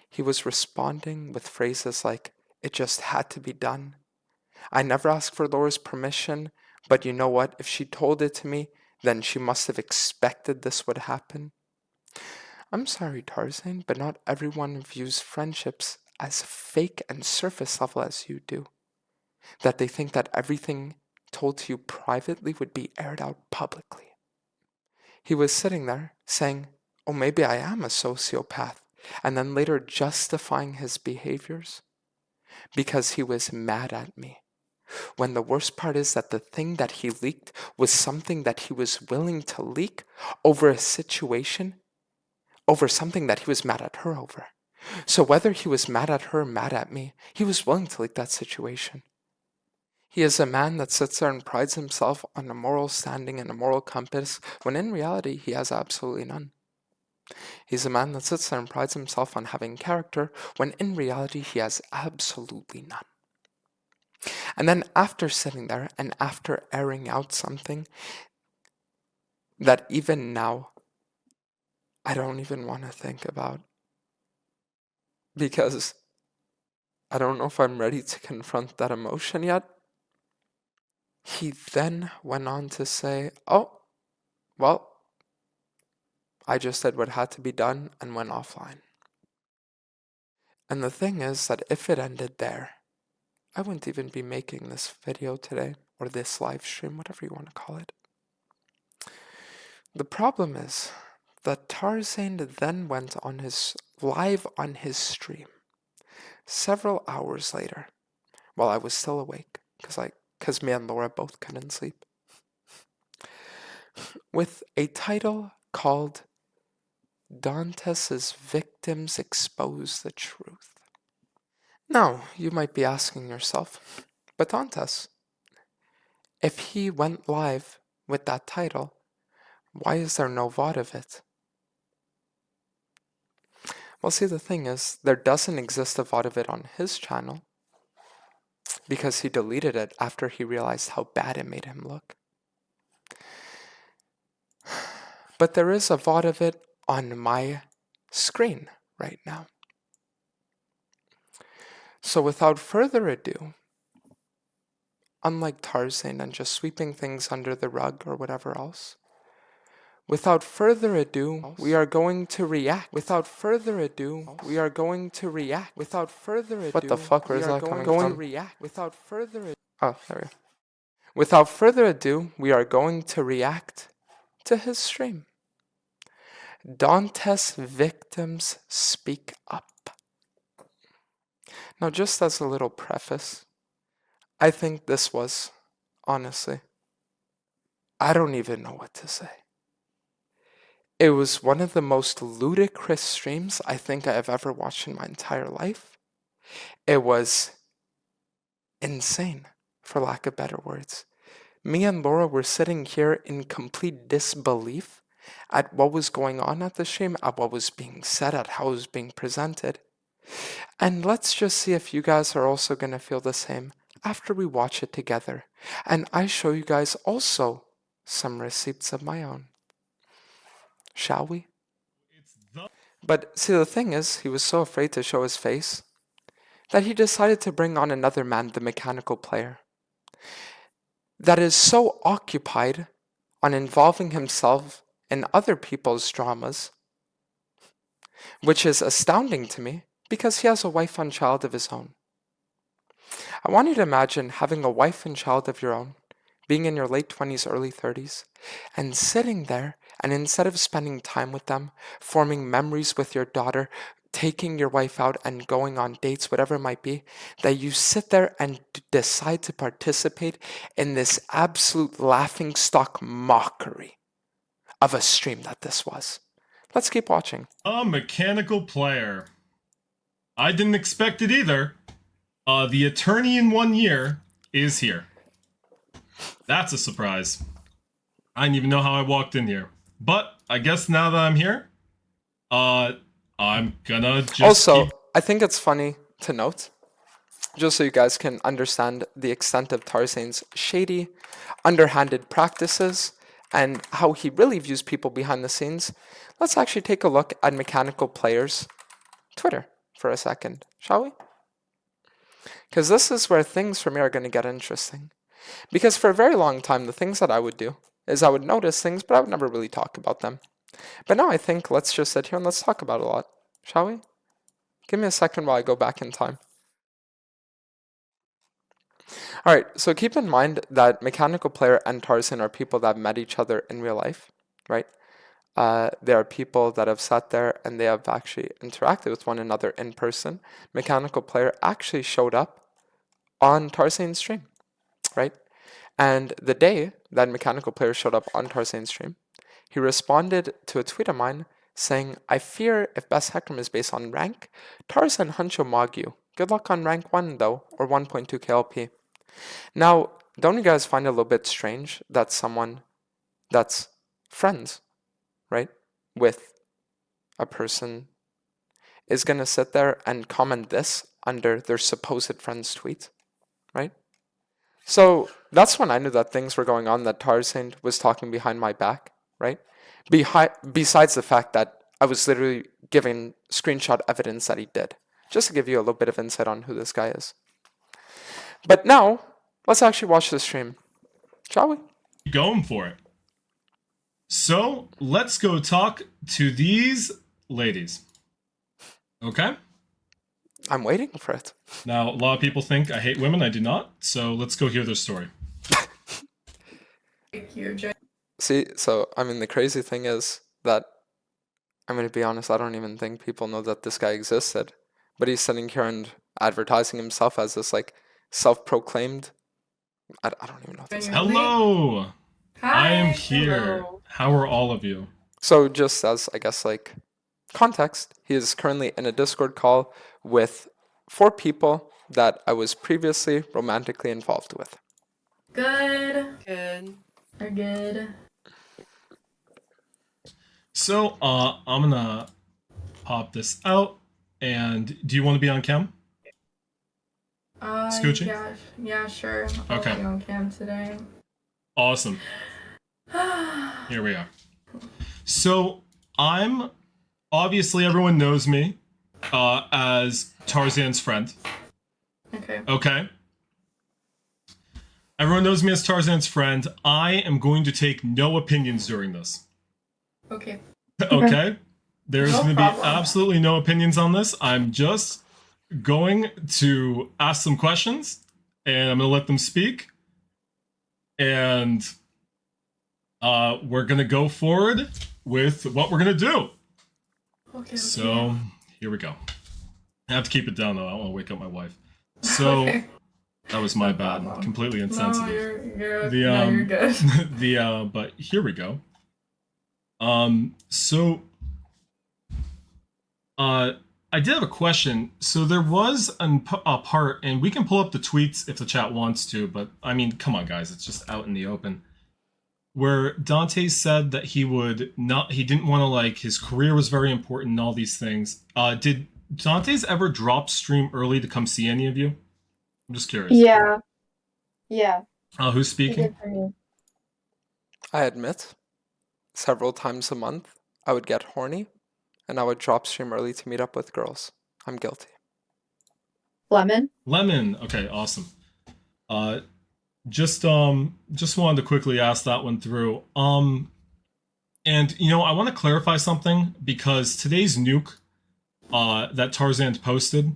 Speaker 1: He was responding with phrases like, it just had to be done. I never asked for Laura's permission, but you know what? If she told it to me, then she must have expected this would happen. I'm sorry, Tarzan, but not everyone views friendships as fake and surface level as you do. That they think that everything told to you privately would be aired out publicly. He was sitting there saying, oh, maybe I am a sociopath, and then later justifying his behaviors because he was mad at me. When the worst part is that the thing that he leaked was something that he was willing to leak over a situation, over something that he was mad at her over. So whether he was mad at her or mad at me, he was willing to leak that situation. He is a man that sits there and prides himself on a moral standing and a moral compass, when in reality he has absolutely none. He's a man that sits there and prides himself on having character, when in reality he has absolutely none. And then after sitting there and after airing out something that even now I don't even want to think about, because I don't know if I'm ready to confront that emotion yet, he then went on to say, oh, well, I just did what had to be done and went offline. And the thing is that if it ended there, I wouldn't even be making this video today, or this live stream, whatever you want to call it. The problem is that Tarzan then went on his live on his stream several hours later, while I was still awake, because me and Laura both couldn't sleep, with a title called Dante's victims expose the truth. Now, you might be asking yourself, but Dantes, if he went live with that title, why is there no VOD of it? Well, see, the thing is, there doesn't exist a VOD of it on his channel because he deleted it after he realized how bad it made him look. But there is a VOD of it on my screen right now. So without further ado, unlike Tarzan and just sweeping things under the rug or whatever else, without further ado, we are going to react. Without further ado, we are going to react. Without further ado, what the fuck? Where's that coming from? React. Without further ado. Oh, there we go. Without further ado, we are going to react to his stream. Dante's victims speak up. Now, just as a little preface, I think this was, honestly, I don't even know what to say. It was one of the most ludicrous streams I think I have ever watched in my entire life. It was insane, for lack of better words. Me and Laura were sitting here in complete disbelief at what was going on at the stream, at what was being said, at how it was being presented. And let's just see if you guys are also going to feel the same after we watch it together. And I show you guys also some receipts of my own. Shall we? But see, the thing is, he was so afraid to show his face that he decided to bring on another man, the mechanical player, that is so occupied on involving himself in other people's dramas, which is astounding to me because he has a wife and child of his own. I want you to imagine having a wife and child of your own, being in your late 20s, early 30s, and sitting there, and instead of spending time with them, forming memories with your daughter, taking your wife out and going on dates, whatever it might be, that you sit there and decide to participate in this absolute laughingstock mockery of a stream that this was. Let's keep watching.
Speaker 2: A mechanical player. I didn't expect it either. The attorney in 1 year is here. That's a surprise. I didn't even know how I walked in here. But I guess now that I'm here, I'm gonna just
Speaker 1: Also, I think it's funny to note, just so you guys can understand the extent of Tarzan's shady, underhanded practices and how he really views people behind the scenes, let's actually take a look at Mechanical Player's Twitter for a second, shall we? Because this is where things for me are going to get interesting. Because for a very long time, the things that I would do is I would notice things, but I would never really talk about them. But now I think let's just sit here and let's talk about it a lot, shall we? Give me a second while I go back in time. Alright, so keep in mind that Mechanical Player and Tarzan are people that have met each other in real life, right? There are people that have sat there and they have actually interacted with one another in person. Mechanical Player actually showed up on Tarzan's stream, right? And the day that Mechanical Player showed up on Tarzan's stream, he responded to a tweet of mine saying, I fear if Best Heckram is based on rank, Tarzan Huncho Magyu. Good luck on rank 1 though, or 1.2 KLP. Now, don't you guys find it a little bit strange that someone that's friends, right, with a person is going to sit there and comment this under their supposed friend's tweet, right? So that's when I knew that things were going on, that Tarzan was talking behind my back, right? Besides the fact that I was literally giving screenshot evidence that he did, just to give you a little bit of insight on who this guy is. But now, let's actually watch the stream, shall we?
Speaker 2: Going for it. So, let's go talk to these ladies. Okay?
Speaker 1: I'm waiting for it.
Speaker 2: Now, a lot of people think I hate women. I do not. So, let's go hear their story.
Speaker 1: See, so, I mean, the crazy thing is that, I'm going to be honest, I don't even think people know that this guy existed. But he's sitting here and advertising himself as this, like, self-proclaimed... I don't even know what this is.
Speaker 2: Hello!
Speaker 3: Hi,
Speaker 2: I am here.
Speaker 3: hello.
Speaker 2: How are all of you?
Speaker 1: So, just as, I guess, like, Context, he is currently in a Discord call with 4 people that I was previously romantically involved with.
Speaker 3: Good.
Speaker 4: Good.
Speaker 3: Are good.
Speaker 2: So, I'm gonna pop this out. And do you want to be on cam? Scoochie?
Speaker 3: Yeah, sure.
Speaker 2: Okay.
Speaker 3: I'll be on cam today.
Speaker 2: Awesome. Here we are. So, obviously everyone knows me as Tarzan's friend. Okay. Everyone knows me as Tarzan's friend. I am going to take no opinions during this.
Speaker 3: Okay.
Speaker 2: Okay? There's
Speaker 3: No
Speaker 2: going to be
Speaker 3: problem.
Speaker 2: absolutely no opinions on this. I'm just going to ask some questions, and I'm going to let them speak. And we're going to go forward with what we're going to do.
Speaker 3: Okay.
Speaker 2: So, here we go. I have to keep it down, though. I don't want to wake up my wife. So,
Speaker 3: Okay.
Speaker 2: that was my
Speaker 3: No
Speaker 2: bad.
Speaker 3: problem.
Speaker 2: Completely
Speaker 3: No,
Speaker 2: insensitive.
Speaker 3: you're
Speaker 2: The,
Speaker 3: good.
Speaker 2: but here we go. So, I did have a question. So there was a part, and we can pull up the tweets if the chat wants to, but I mean, come on, guys, it's just out in the open. Where Dante said that he didn't want to, like, his career was very important and all these things. Did Dante's ever drop stream early to come see any of you? I'm just curious.
Speaker 5: Yeah.
Speaker 2: Who's
Speaker 5: He
Speaker 2: speaking?
Speaker 5: did for me.
Speaker 1: I admit, several times a month, I would get horny, and I would drop stream early to meet up with girls. I'm guilty.
Speaker 5: Lemon.
Speaker 2: Lemon. Okay, awesome. Just wanted to quickly ask that one through. And I want to clarify something because today's nuke that Tarzan posted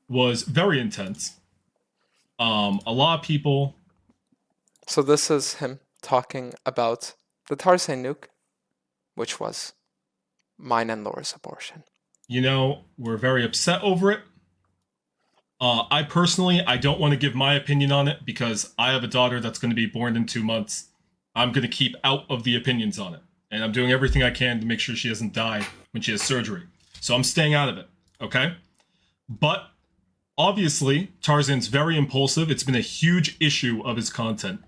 Speaker 2: was very intense. A lot of people.
Speaker 1: So this is him talking about the Tarzan nuke, which was mine and Laura's abortion.
Speaker 2: We're very upset over it. I personally don't want to give my opinion on it because I have a daughter that's going to be born in 2 months. I'm going to keep out of the opinions on it. And I'm doing everything I can to make sure she doesn't die when she has surgery. So I'm staying out of it, okay? But obviously, Tarzan's very impulsive. It's been a huge issue of his content.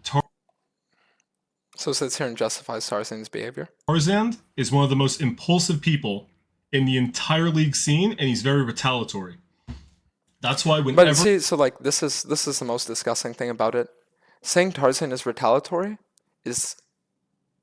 Speaker 1: So sits here and justifies Tarzan's behavior.
Speaker 2: Tarzan is one of the most impulsive people in the entire league scene, and he's very retaliatory. That's why whenever...
Speaker 1: But see, so like this is the most disgusting thing about it. Saying Tarzan is retaliatory is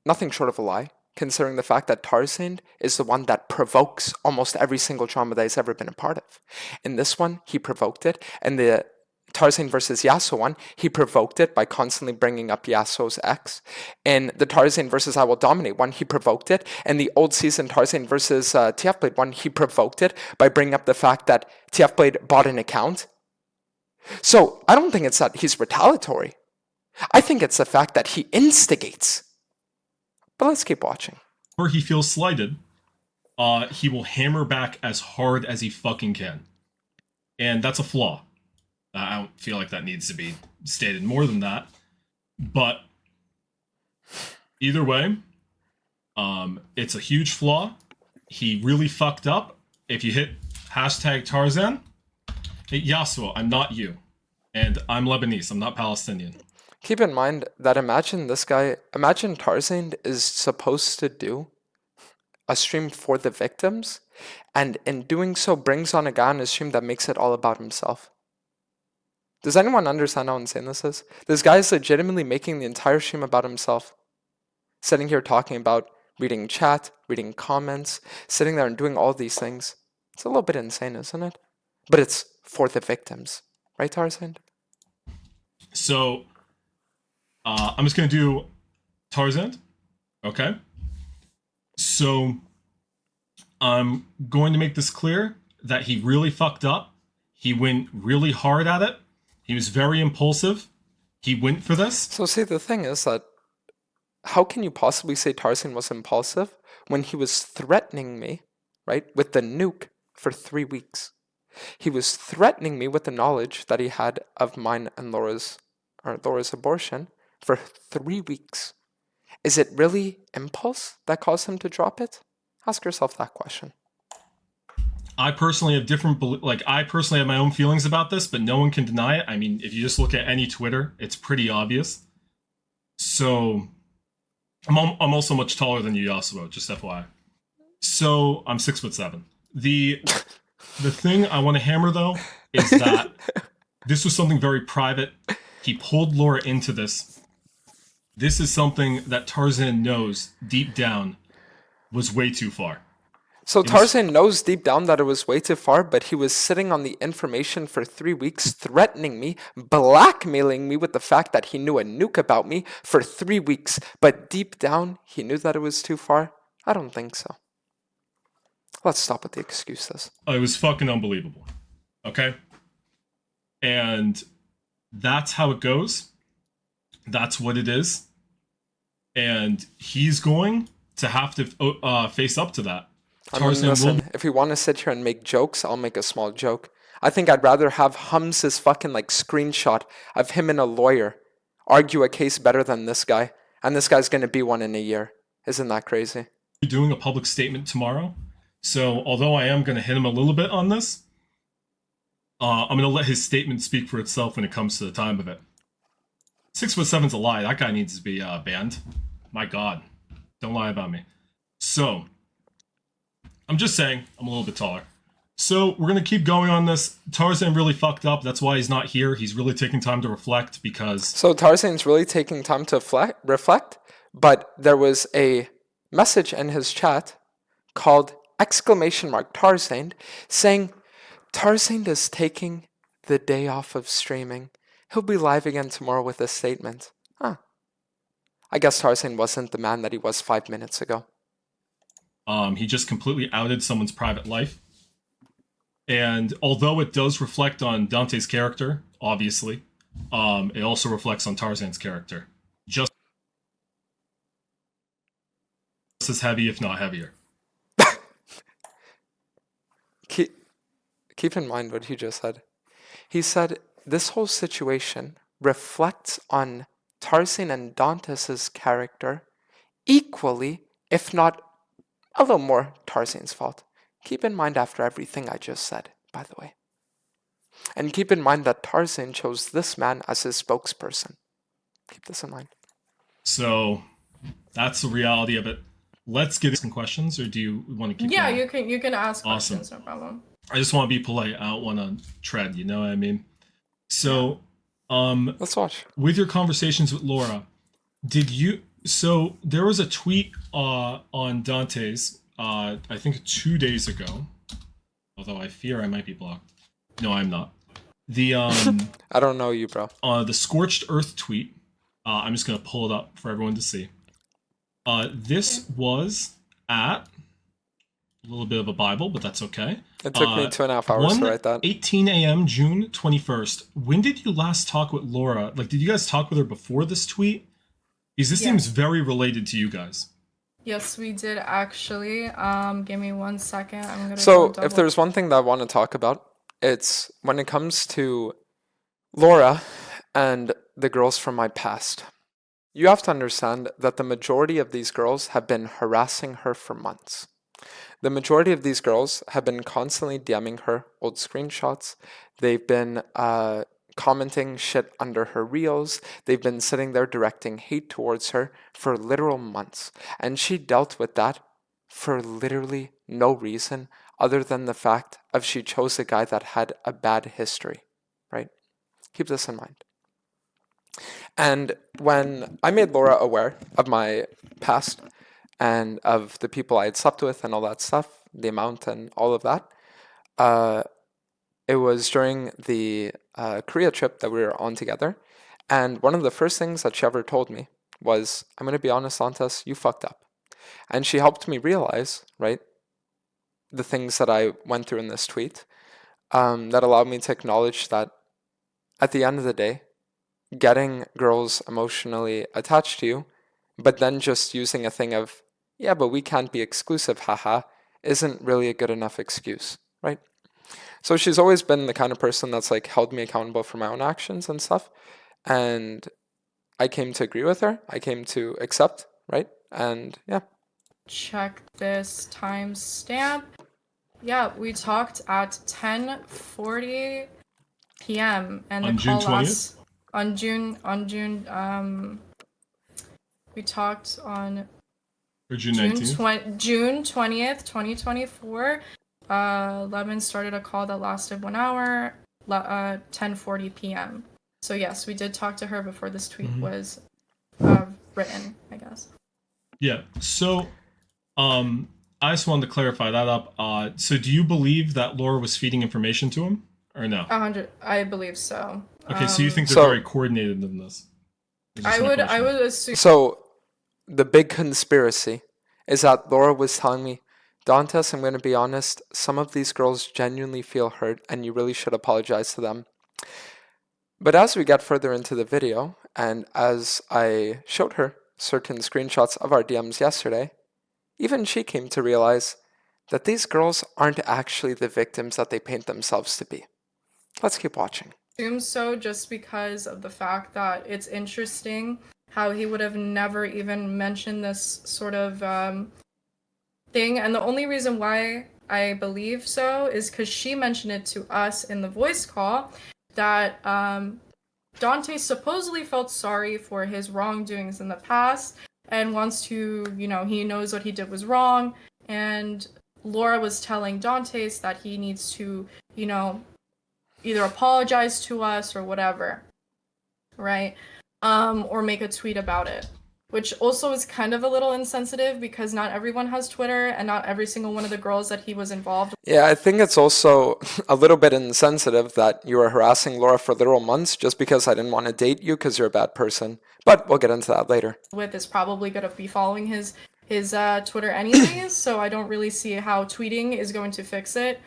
Speaker 1: nothing short of a lie, considering the fact that Tarzan is the one that provokes almost every single drama that he's ever been a part of. In this one, he provoked it, and the Tarzan versus Yasuo one, he provoked it by constantly bringing up Yasuo's ex. In the Tarzan versus I Will Dominate one, he provoked it. And the old season Tarzan versus TF Blade one, he provoked it by bringing up the fact that TF Blade bought an account. So I don't think it's that he's retaliatory. I think it's the fact that he instigates. But let's keep watching.
Speaker 2: Where he feels slighted, he will hammer back as hard as he fucking can. And that's a flaw. I don't feel like that needs to be stated more than that. But either way, it's a huge flaw. He really fucked up. If you hit hashtag Tarzan, hey, Yasuo, I'm not you. And I'm Lebanese, I'm not Palestinian.
Speaker 1: Keep in mind that imagine Tarzan is supposed to do a stream for the victims, and in doing so brings on a guy on his stream that makes it all about himself. Does anyone understand how insane this is? This guy is legitimately making the entire stream about himself. Sitting here talking about reading chat, reading comments, sitting there and doing all these things. It's a little bit insane, isn't it? But it's for the victims. Right, Tarzan?
Speaker 2: So, I'm just going to do Tarzan. Okay? So, I'm going to make this clear that he really fucked up. He went really hard at it. He was very impulsive. He went for this.
Speaker 1: So see, the thing is that how can you possibly say Tarzan was impulsive when he was threatening me, right, with the nuke for 3 weeks? He was threatening me with the knowledge that he had of mine and Laura's abortion for 3 weeks. Is it really impulse that caused him to drop it? Ask yourself that question.
Speaker 2: I personally have I personally have my own feelings about this, but no one can deny it. I mean, if you just look at any Twitter, it's pretty obvious. So, I'm also much taller than you, Yasuo, just FYI. So, I'm 6'7". The thing I want to hammer, though, is that this was something very private. He pulled Laura into this. This is something that Tarzan knows deep down was way too far.
Speaker 1: So
Speaker 2: It was-
Speaker 1: Tarzan knows deep down that it was way too far, but he was sitting on the information for 3 weeks, threatening me, blackmailing me with the fact that he knew a nuke about me for 3 weeks. But deep down, he knew that it was too far? I don't think so. Let's stop with the excuses.
Speaker 2: It was fucking unbelievable. Okay? And that's how it goes. That's what it is. And he's going to have to face up to that.
Speaker 1: I mean, listen, if you want to sit here and make jokes, I'll make a small joke. I think I'd rather have Hums's fucking like screenshot of him and a lawyer argue a case better than this guy. And this guy's going to be one in a year. Isn't that crazy?
Speaker 2: Doing a public statement tomorrow. So although I am going to hit him a little bit on this, I'm going to let his statement speak for itself when it comes to the time of it. 6'7"'s a lie. That guy needs to be banned. My God. Don't lie about me. So, I'm just saying, I'm a little bit taller. So, we're going to keep going on this. Tarzan really fucked up. That's why he's not here. He's really taking time to reflect because...
Speaker 1: So Tarzan's really taking time to reflect, but there was a message in his chat called !Tarzan saying, Tarzan is taking the day off of streaming. He'll be live again tomorrow with a statement. Huh. I guess Tarzan wasn't the man that he was 5 minutes ago.
Speaker 2: He just completely outed someone's private life. And although it does reflect on Dante's character, obviously, it also reflects on Tarzan's character. Just as heavy, if not heavier.
Speaker 1: Keep in mind what he just said. He said this whole situation reflects on Tarzan and Dante's character equally, if not a little more Tarzan's fault. Keep in mind after everything I just said, by the way. And keep in mind that Tarzan chose this man as his spokesperson. Keep this in mind.
Speaker 2: So, that's the reality of it. Let's get some questions, or do you want to keep going?
Speaker 3: you can ask
Speaker 2: Awesome.
Speaker 3: questions, no problem.
Speaker 2: I just want to be polite. I don't want to tread, you know what I mean? So,
Speaker 1: Let's watch.
Speaker 2: with your conversations with Laura, so there was a tweet on Dante's, I think 2 days ago, although I fear I might be blocked. No, I'm not. The,
Speaker 1: I don't know you, bro.
Speaker 2: the Scorched Earth tweet, I'm just going to pull it up for everyone to see. This was at a little bit of a Bible, but that's okay.
Speaker 1: It took me 2.5 hours to write that.
Speaker 2: 18 a.m. June 21st. When did you last talk with Laura? Like, did you guys talk with her before this tweet? Because this seems very related to you guys.
Speaker 3: Yes, we did actually. Give me 1 second. I'm gonna
Speaker 1: So,
Speaker 3: go
Speaker 1: if
Speaker 3: double-
Speaker 1: there's one thing that I want to talk about, it's when it comes to Laura and the girls from my past. You have to understand that the majority of these girls have been harassing her for months. The majority of these girls have been constantly DMing her old screenshots. They've been commenting shit under her reels. They've been sitting there directing hate towards her for literal months. And she dealt with that for literally no reason other than the fact of she chose a guy that had a bad history, right? Keep this in mind. And when I made Laura aware of my past and of the people I had slept with and all that stuff, the amount and all of that, it was during the Korea trip that we were on together. And one of the first things that she ever told me was, I'm going to be honest, Lantas, you fucked up. And she helped me realize, right, the things that I went through in this tweet that allowed me to acknowledge that at the end of the day, getting girls emotionally attached to you, but then just using a thing of, yeah, but we can't be exclusive, haha, isn't really a good enough excuse, right? So she's always been the kind of person that's like held me accountable for my own actions and stuff. And I came to agree with her. I came to accept, right? And yeah.
Speaker 3: Check this timestamp. Yeah, we talked at 10:40 p.m. and
Speaker 2: On
Speaker 3: the
Speaker 2: June
Speaker 3: call
Speaker 2: 20th?
Speaker 3: lasts on June. We talked on
Speaker 2: Or June 19th?
Speaker 3: June 20th, 2024. Lemon started a call that lasted 1 hour, 10:40 p.m. So yes, we did talk to her before this tweet was written, I guess.
Speaker 2: Yeah. So, I just wanted to clarify that up. So do you believe that Laura was feeding information to him, or no?
Speaker 3: 100, I believe so.
Speaker 2: Okay, so you think they're
Speaker 1: So-
Speaker 2: very coordinated in this? Is just
Speaker 3: I
Speaker 2: my
Speaker 3: would
Speaker 2: question.
Speaker 3: assume.
Speaker 1: So, the big conspiracy is that Laura was telling me, Dantes, I'm going to be honest, some of these girls genuinely feel hurt and you really should apologize to them. But as we get further into the video, and as I showed her certain screenshots of our DMs yesterday, even she came to realize that these girls aren't actually the victims that they paint themselves to be. Let's keep watching.
Speaker 3: Assume so just because of the fact that it's interesting how he would have never even mentioned this sort of thing. And the only reason why I believe so is because she mentioned it to us in the voice call that Dante supposedly felt sorry for his wrongdoings in the past and wants to, he knows what he did was wrong. And Laura was telling Dantes that he needs to, either apologize to us or whatever, right? Or make a tweet about it, which also is kind of a little insensitive because not everyone has Twitter and not every single one of the girls that he was involved
Speaker 1: Yeah, I think it's also a little bit insensitive that you were harassing Laura for literal months just because I didn't want to date you because you're a bad person. But we'll get into that later.
Speaker 3: with is probably going to be following his Twitter anyways, so I don't really see how tweeting is going to fix it.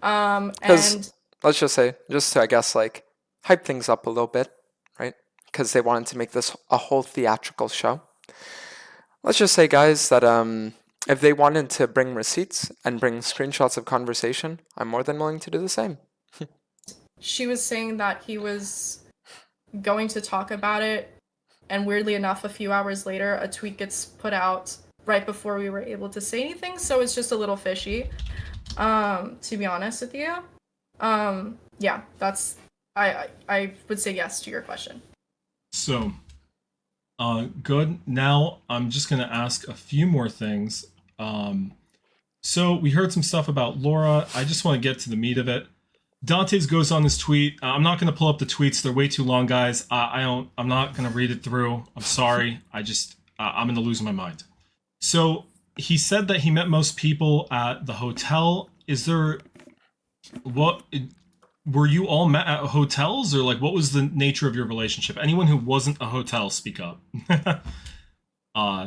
Speaker 1: Because
Speaker 3: And
Speaker 1: let's just say, just to, I guess, like, hype things up a little bit, right? Because they wanted to make this a whole theatrical show. Let's just say, guys, that if they wanted to bring receipts and bring screenshots of conversation, I'm more than willing to do the same.
Speaker 3: she was saying that he was going to talk about it, and weirdly enough, a few hours later, a tweet gets put out right before we were able to say anything, so it's just a little fishy, to be honest with you. Yeah, that's, I would say yes to your question.
Speaker 2: So, good. Now I'm just gonna ask a few more things. So we heard some stuff about Laura. I just want to get to the meat of it. Dantes goes on this tweet. I'm not gonna pull up the tweets; they're way too long, guys. I'm not gonna read it through. I'm sorry. I'm gonna lose my mind. So he said that he met most people at the hotel. Is there what? Were you all met at hotels, or like what was the nature of your relationship? Anyone who wasn't a hotel, speak up.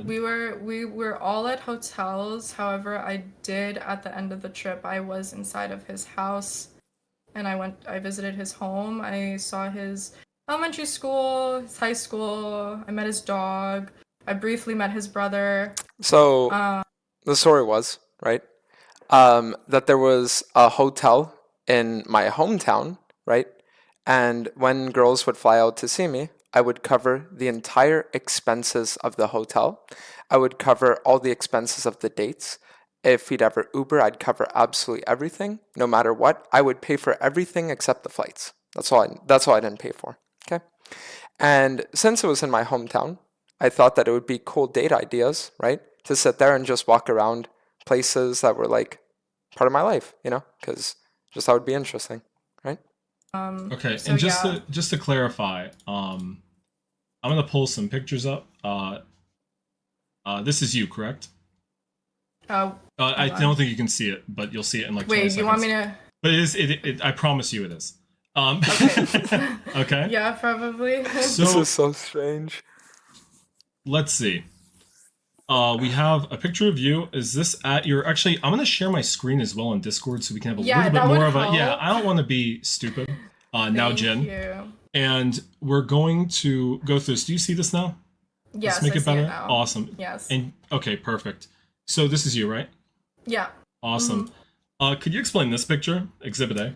Speaker 3: We were all at hotels. However, I did at the end of the trip, I was inside of his house and I visited his home. I saw his elementary school, his high school. I met his dog. I briefly met his brother.
Speaker 1: So the story was, right, that there was a hotel in my hometown, right? And when girls would fly out to see me, I would cover the entire expenses of the hotel. I would cover all the expenses of the dates. If he'd ever Uber, I'd cover absolutely everything, no matter what. I would pay for everything except the flights. That's all I didn't pay for. Okay. And since it was in my hometown, I thought that it would be cool date ideas, right? To sit there and just walk around places that were like part of my life, because just that would be interesting, right?
Speaker 2: Okay,
Speaker 3: So
Speaker 2: and just
Speaker 3: yeah.
Speaker 2: to clarify, I'm gonna pull some pictures up. This is you, correct?
Speaker 3: Uh,
Speaker 2: I
Speaker 3: on.
Speaker 2: don't think you can see it, but you'll see it in like 20
Speaker 3: wait,
Speaker 2: seconds.
Speaker 3: you want me to?
Speaker 2: But it is. I promise you, it is.
Speaker 3: Okay.
Speaker 2: Okay.
Speaker 3: Yeah, probably.
Speaker 1: This
Speaker 2: So
Speaker 1: is so strange.
Speaker 2: let's see. We have a picture of you. Is this at your? Actually, I'm gonna share my screen as well on Discord so we can have a
Speaker 3: Yeah,
Speaker 2: little bit
Speaker 3: that would
Speaker 2: more of a.
Speaker 3: help.
Speaker 2: Yeah, I don't want to be stupid. Now,
Speaker 3: Thank
Speaker 2: Jen,
Speaker 3: you.
Speaker 2: and we're going to go through this. Do you see this now?
Speaker 3: Yes,
Speaker 2: Let's make
Speaker 3: I
Speaker 2: it
Speaker 3: see
Speaker 2: better.
Speaker 3: it now.
Speaker 2: Awesome.
Speaker 3: Yes.
Speaker 2: And okay, perfect. So this is you, right?
Speaker 3: Yeah.
Speaker 2: Awesome. Could you explain this picture, Exhibit A?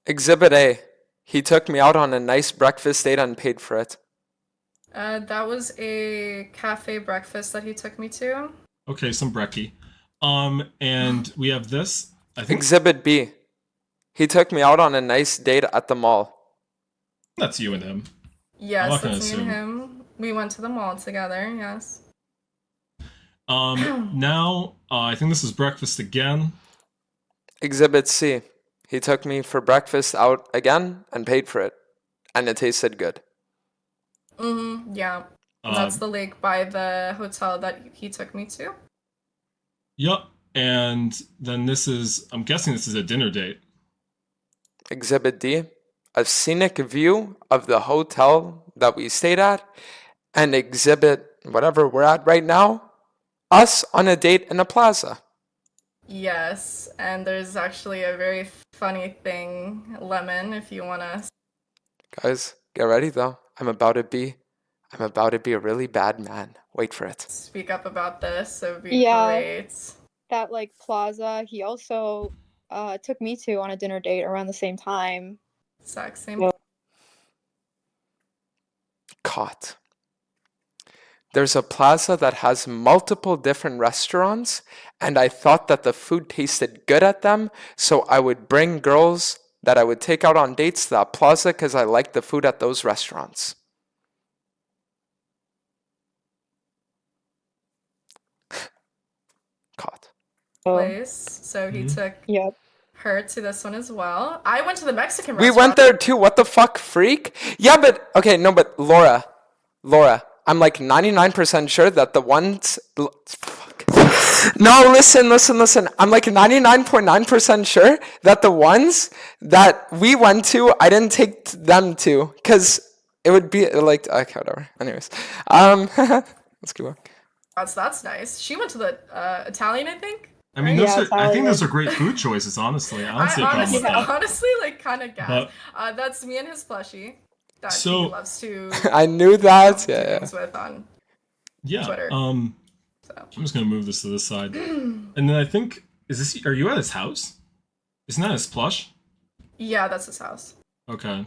Speaker 1: Exhibit A. He took me out on a nice breakfast date and paid for it.
Speaker 3: That was a cafe breakfast that he took me to.
Speaker 2: Okay, some brekkie. And we have this. I think
Speaker 1: Exhibit B. He took me out on a nice date at the mall.
Speaker 2: that's you and him.
Speaker 3: Yes,
Speaker 2: not gonna
Speaker 3: that's me and
Speaker 2: assume.
Speaker 3: him. We went to the mall together, yes.
Speaker 2: Now, I think this is breakfast again.
Speaker 1: Exhibit C. He took me for breakfast out again and paid for it. And it tasted good.
Speaker 3: Yeah.
Speaker 2: Uh,
Speaker 3: That's the lake by the hotel that he took me to.
Speaker 2: Yup. And then this is, I'm guessing this is a dinner date.
Speaker 1: Exhibit D. A scenic view of the hotel that we stayed at. And exhibit whatever we're at right now. Us on a date in a plaza.
Speaker 3: Yes, and there's actually a very funny thing, Lemon, if you want to.
Speaker 1: Guys, get ready though. I'm about to be a really bad man. Wait for it.
Speaker 3: Speak up about this. It would be
Speaker 5: Yeah.
Speaker 3: great.
Speaker 5: That like plaza, he also took me to on a dinner date around the same time.
Speaker 3: Exact same.
Speaker 5: Yeah.
Speaker 1: Caught. There's a plaza that has multiple different restaurants, and I thought that the food tasted good at them, so I would bring girls that I would take out on dates to that plaza because I liked the food at those restaurants. Caught.
Speaker 3: Place. So he
Speaker 2: Mhm.
Speaker 3: took
Speaker 5: Yep.
Speaker 3: her to this one as well. I went to the Mexican
Speaker 1: We
Speaker 3: restaurant.
Speaker 1: went there too. What the fuck, freak? Yeah, but okay, no, but Laura, I'm like 99% sure that the ones. Fuck. No, listen. I'm like 99.9% sure that the ones that we went to, I didn't take them to, because it would be like, okay, whatever. Anyways, let's keep on.
Speaker 3: That's nice. She went to the Italian, I think.
Speaker 2: I mean,
Speaker 5: Yeah,
Speaker 2: I think those
Speaker 5: Italian.
Speaker 2: are great food choices, honestly. I don't see a problem
Speaker 3: honestly,
Speaker 2: with that.
Speaker 3: honestly, like kind of gas.
Speaker 2: But-
Speaker 3: That's me and his plushie that
Speaker 2: So-
Speaker 3: he loves to
Speaker 1: I knew that.
Speaker 3: do
Speaker 1: Yeah.
Speaker 3: things with on.
Speaker 2: Yeah.
Speaker 3: Twitter.
Speaker 2: I'm
Speaker 3: So.
Speaker 2: just gonna move this to this side. And then I think, are you at his house? Isn't that his plush?
Speaker 3: Yeah, that's his house.
Speaker 2: Okay.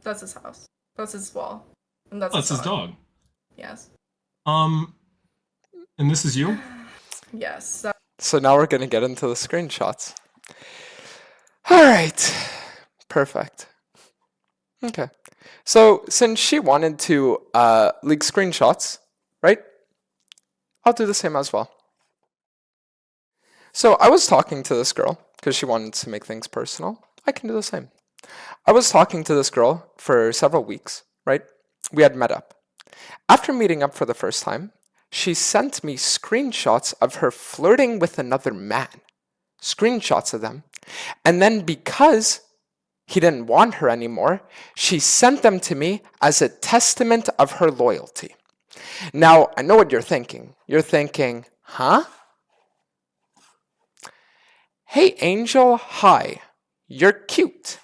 Speaker 3: That's his house. That's his wall. And that's
Speaker 2: That's his dog.
Speaker 3: Yes.
Speaker 2: And this is you?
Speaker 3: Yes.
Speaker 1: So now we're gonna get into the screenshots. All right, perfect. Okay, so since she wanted to leak screenshots, right? I'll do the same as well. So I was talking to this girl because she wanted to make things personal. I can do the same. I was talking to this girl for several weeks, right? We had met up. After meeting up for the first time, she sent me screenshots of her flirting with another man. Screenshots of them. And then because he didn't want her anymore, she sent them to me as a testament of her loyalty. Now, I know what you're thinking. You're thinking, huh? Hey, Angel, hi. You're cute.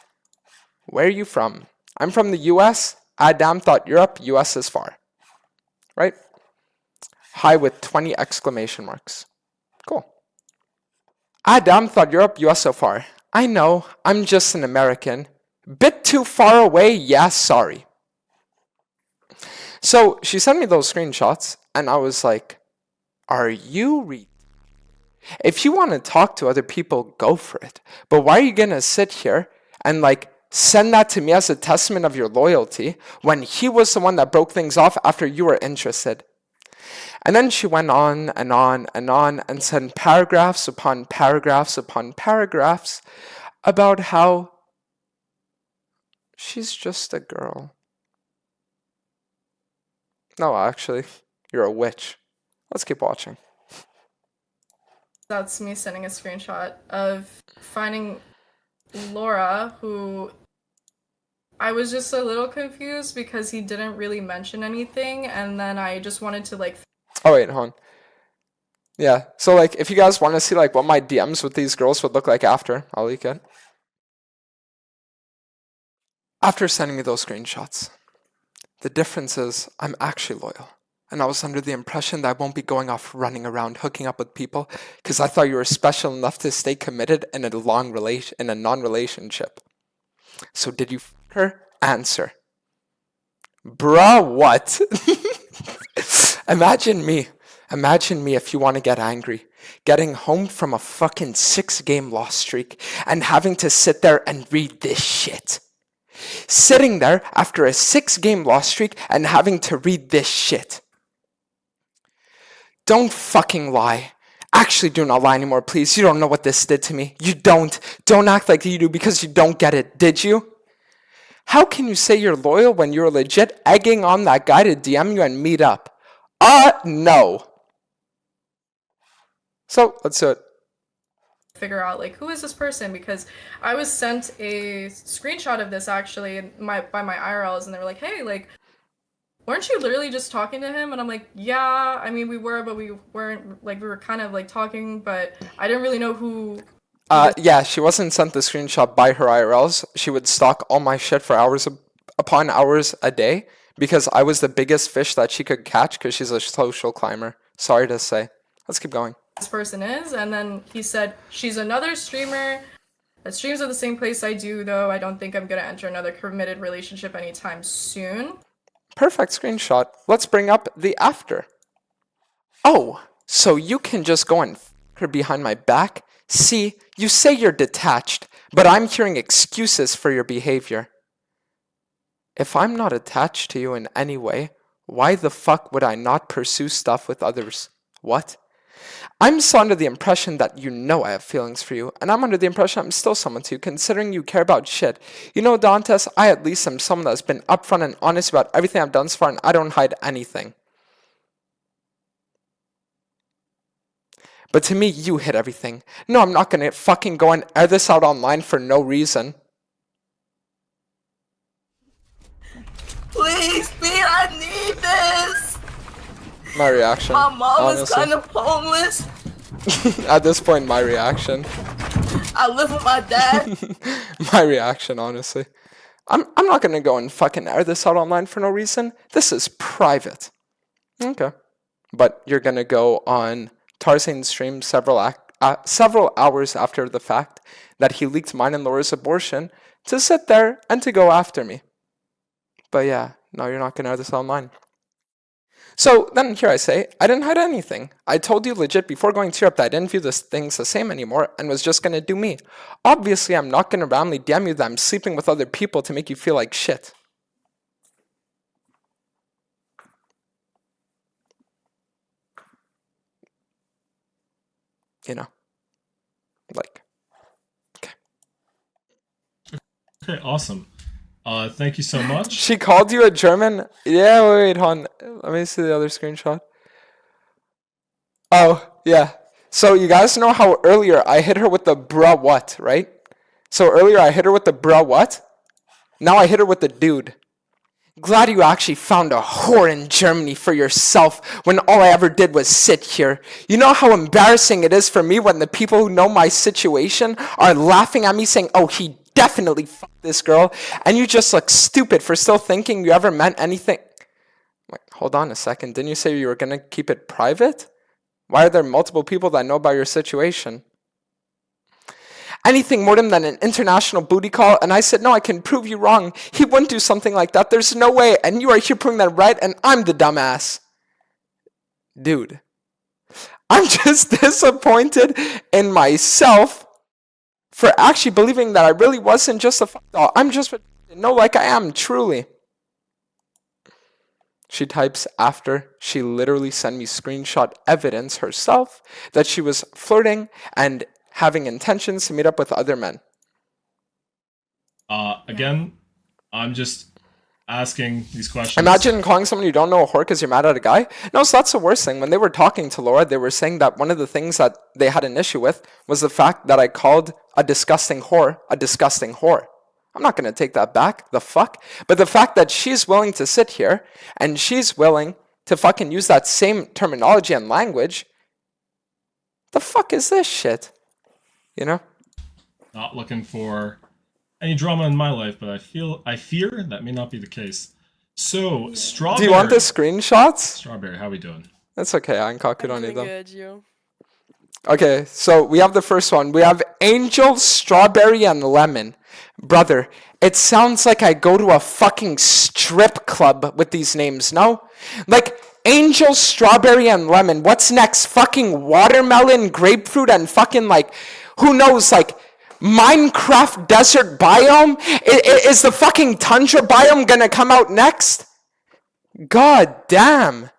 Speaker 1: Where are you from? I'm from the US. Adam thought Europe, US is far. Right? Hi with 20 exclamation marks. Cool. Adam thought Europe, US so far. I know, I'm just an American. Bit too far away, yeah, sorry. So she sent me those screenshots, and I was like, are you if you want to talk to other people, go for it. But why are you going to sit here and like send that to me as a testament of your loyalty when he was the one that broke things off after you were interested? And then she went on and on and on and sent paragraphs upon paragraphs upon paragraphs about how she's just a girl. No, actually, you're a witch. Let's keep watching.
Speaker 3: That's me sending a screenshot of finding Laura, who I was just a little confused because he didn't really mention anything, and then I just wanted to like.
Speaker 1: Oh wait, hold on. Yeah, so like if you guys want to see like what my DMs with these girls would look like after, I'll leak it. After sending me those screenshots, the difference is I'm actually loyal. And I was under the impression that I won't be going off running around hooking up with people because I thought you were special enough to stay committed in a non-relationship. So did you f her? Answer. Bruh, what? Imagine me if you want to get angry. getting home from a fucking 6-game loss streak and having to sit there and read this shit. Sitting there after a 6-game loss streak and having to read this shit. Don't fucking lie. Actually, do not lie anymore, please. You don't know what this did to me. You don't. Don't act like you do because you don't get it, did you? How can you say you're loyal when you're legit egging on that guy to DM you and meet up? No. So, let's do it.
Speaker 3: Figure out like who is this person, because I was sent a screenshot of this actually by my IRLs, and they were like, hey, like, weren't you literally just talking to him? And I'm like, yeah, I mean, we were, but we weren't, like, we were kind of like talking, but I didn't really know who.
Speaker 1: Yeah, she wasn't sent the screenshot by her IRLs. She would stalk all my shit for hours upon hours a day because I was the biggest fish that she could catch because she's a social climber. Sorry to say. Let's keep going.
Speaker 3: This person is, and then he said, she's another streamer that streams at the same place I do, though I don't think I'm gonna enter another committed relationship anytime soon.
Speaker 1: Perfect screenshot. Let's bring up the after. Oh, so you can just go and f her behind my back? See, you say you're detached, but I'm hearing excuses for your behavior. If I'm not attached to you in any way, why the fuck would I not pursue stuff with others? What? I'm still under the impression that you know I have feelings for you, and I'm under the impression I'm still someone to you, considering you care about shit. You know, Dantes, I at least am someone that's been upfront and honest about everything I've done so far, and I don't hide anything. But to me, you hid everything. No, I'm not gonna fucking go and air this out online for no reason.
Speaker 4: Please, B, I need this.
Speaker 1: My reaction.
Speaker 4: My mom
Speaker 1: honestly.
Speaker 4: is kind of homeless.
Speaker 1: At this point, my reaction.
Speaker 4: I live with my dad.
Speaker 1: My reaction, honestly. I'm not gonna go and fucking air this out online for no reason. This is private. Okay. But you're gonna go on Tarzan's stream several hours after the fact that he leaked mine and Laura's abortion to sit there and to go after me. But yeah, no, you're not gonna air this online. So then here I say, I didn't hide anything. I told you legit before going to Europe that I didn't view these things the same anymore and was just gonna do me. Obviously, I'm not gonna randomly DM you that I'm sleeping with other people to make you feel like shit. You know, like, okay.
Speaker 2: Okay, awesome. Thank you so much.
Speaker 1: She called you a German? Yeah, wait, hold on. Let me see the other screenshot. Oh, yeah. So you guys know how earlier I hit her with the bruh what, right? So earlier I hit her with the bruh what? Now I hit her with the dude. Glad you actually found a whore in Germany for yourself when all I ever did was sit here. You know how embarrassing it is for me when the people who know my situation are laughing at me saying, oh, he definitely fucked this girl, and you just look stupid for still thinking you ever meant anything. Like, hold on a second. Didn't you say you were going to keep it private? Why are there multiple people that know about your situation? Anything more than an international booty call, and I said, no, I can prove you wrong. He wouldn't do something like that. There's no way, and you are here proving that right, and I'm the dumbass. Dude, I'm just disappointed in myself for actually believing that I really wasn't just a fuck doll. I'm just no, like I am, truly. She types after she literally sent me screenshot evidence herself that she was flirting and having intentions to meet up with other men.
Speaker 2: Again, I'm just asking these questions.
Speaker 1: Imagine calling someone you don't know a whore because you're mad at a guy. No, so that's the worst thing. When they were talking to Laura, they were saying that one of the things that they had an issue with was the fact that I called a disgusting whore a disgusting whore. I'm not going to take that back. The fuck? But the fact that she's willing to sit here and she's willing to fucking use that same terminology and language, the fuck is this shit? You know?
Speaker 2: Not looking for any drama in my life, but I fear that may not be the case. So, Strawberry.
Speaker 1: Do you want the screenshots?
Speaker 2: Strawberry, how we doing?
Speaker 1: That's okay. I can cock it on you though.
Speaker 4: Good, you.
Speaker 1: Okay, so we have the first one. We have Angel, Strawberry, and Lemon. Brother, it sounds like I go to a fucking strip club with these names, no? Like, angel, strawberry, and lemon. What's next? Fucking watermelon, grapefruit, and fucking like, who knows, like Minecraft desert biome? Is the fucking tundra biome gonna come out next? God damn.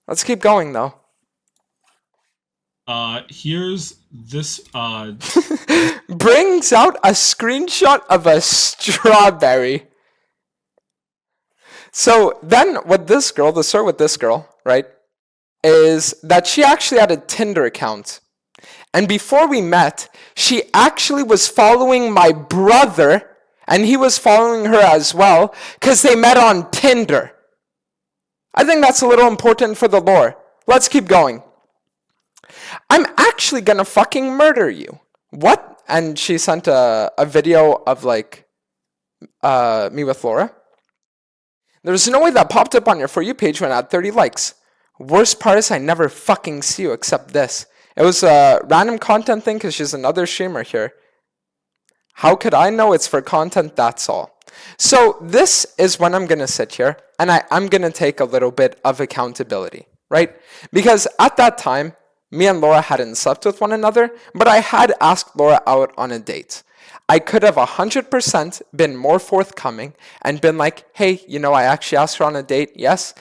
Speaker 1: Let's keep going though.
Speaker 2: Here's this,
Speaker 1: Brings out a screenshot of a strawberry. So then what this girl, the story with this girl, right, is that she actually had a Tinder account. And before we met, she actually was following my brother, and he was following her as well, because they met on Tinder. I think that's a little important for the lore. Let's keep going. I'm actually gonna fucking murder you. What? And she sent a video of like me with Laura. There's no way that popped up on your For You page when I had 30 likes. Worst part is I never fucking see you except this. It was a random content thing because she's another streamer here. How could I know it's for content? That's all. So this is when I'm going to sit here and I'm going to take a little bit of accountability, right? Because at that time, me and Laura hadn't slept with one another, but I had asked Laura out on a date. I could have 100% been more forthcoming and been like, hey, you know, I actually asked her on a date, yes.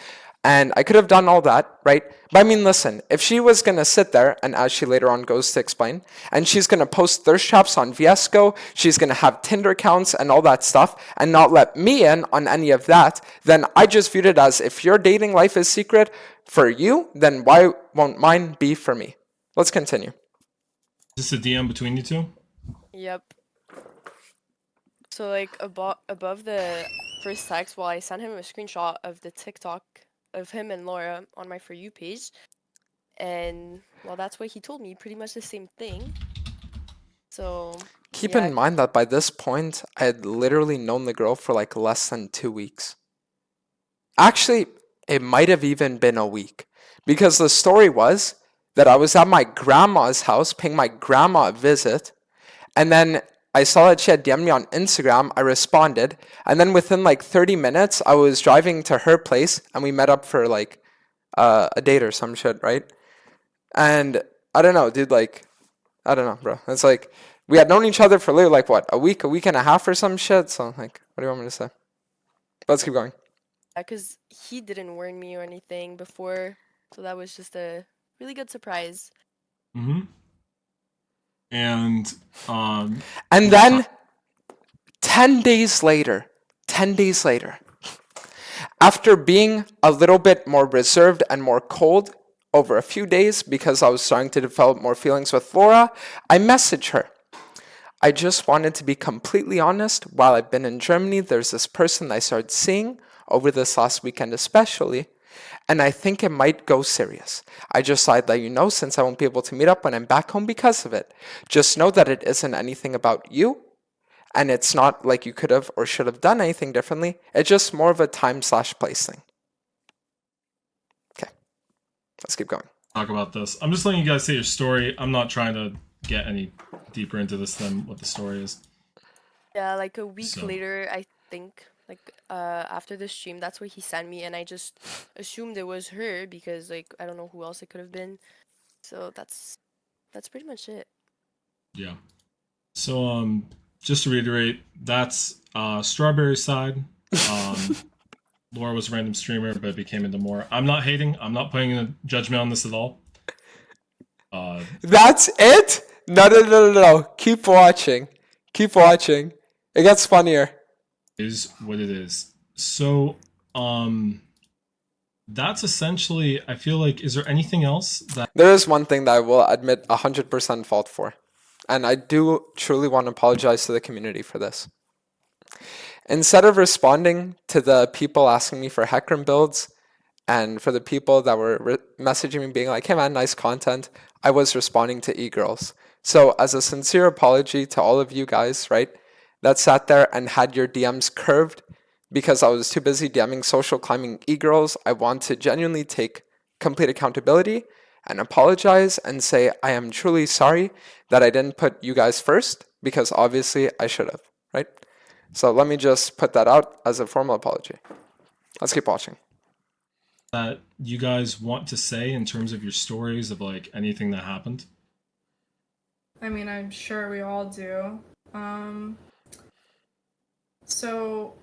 Speaker 1: And I could have done all that, right? But I mean, listen, if she was going to sit there, and as she later on goes to explain, and she's going to post thirst traps on VSCO, she's going to have Tinder accounts and all that stuff, and not let me in on any of that, then I just viewed it as, if your dating life is secret for you, then why won't mine be for me? Let's continue.
Speaker 2: is this a DM between you two?
Speaker 6: Yep. So like above the first text, well, I sent him a screenshot of the TikTok of him and Laura on my For You page, and well, that's what he told me, pretty much the same thing. So
Speaker 1: Keep
Speaker 6: yeah.
Speaker 1: in mind that by this point, I had literally known the girl for like less than 2 weeks. Actually, it might have even been a week, because the story was that I was at my grandma's house paying my grandma a visit, and then I saw that she had DM'd me on Instagram. I responded, and then within like 30 minutes, I was driving to her place, and we met up for like a date or some shit, right? And I don't know, dude, like, I don't know, bro. It's like, we had known each other for literally like, what, a week and a half or some shit? So, like, what do you want me to say? Let's keep going.
Speaker 6: Because he didn't warn me or anything before, so that was just a really good surprise.
Speaker 2: Mm-hmm. And
Speaker 1: And then 10 days later, after being a little bit more reserved and more cold over a few days because I was starting to develop more feelings with Laura, I messaged her. I just wanted to be completely honest. While I've been in Germany, there's this person I started seeing over this last weekend especially, and I think it might go serious. I just thought I'd let you know since I won't be able to meet up when I'm back home because of it. Just know that it isn't anything about you, and it's not like you could have or should have done anything differently. It's just more of a time/place thing. Okay, let's keep going.
Speaker 2: talk about this. I'm just letting you guys say your story. I'm not trying to get any deeper into this than what the story is.
Speaker 6: Yeah, like a week
Speaker 2: So-
Speaker 6: later, I think, like after the stream, that's what he sent me, and I just assumed it was her because like I don't know who else it could have been. So that's pretty much it.
Speaker 2: Yeah. So just to reiterate, that's Strawberry side. Laura was a random streamer, but became into more. I'm not hating. I'm not putting a judgment on this at all.
Speaker 1: That's it? No. Keep watching. It gets funnier.
Speaker 2: Is what it is. So that's essentially, I feel like, is there anything else that
Speaker 1: There is one thing that I will admit 100% fault for. And I do truly want to apologize to the community for this. Instead of responding to the people asking me for Hecarim builds, and for the people that were messaging me being like, hey man, nice content, I was responding to e-girls. So as a sincere apology to all of you guys, right, that sat there and had your DMs curved because I was too busy DMing social climbing e-girls, I want to genuinely take complete accountability and apologize and say I am truly sorry that I didn't put you guys first, because obviously I should have, right? So let me just put that out as a formal apology. Let's keep watching.
Speaker 2: that you guys want to say in terms of your stories of like anything that happened?
Speaker 3: I mean, I'm sure we all do. So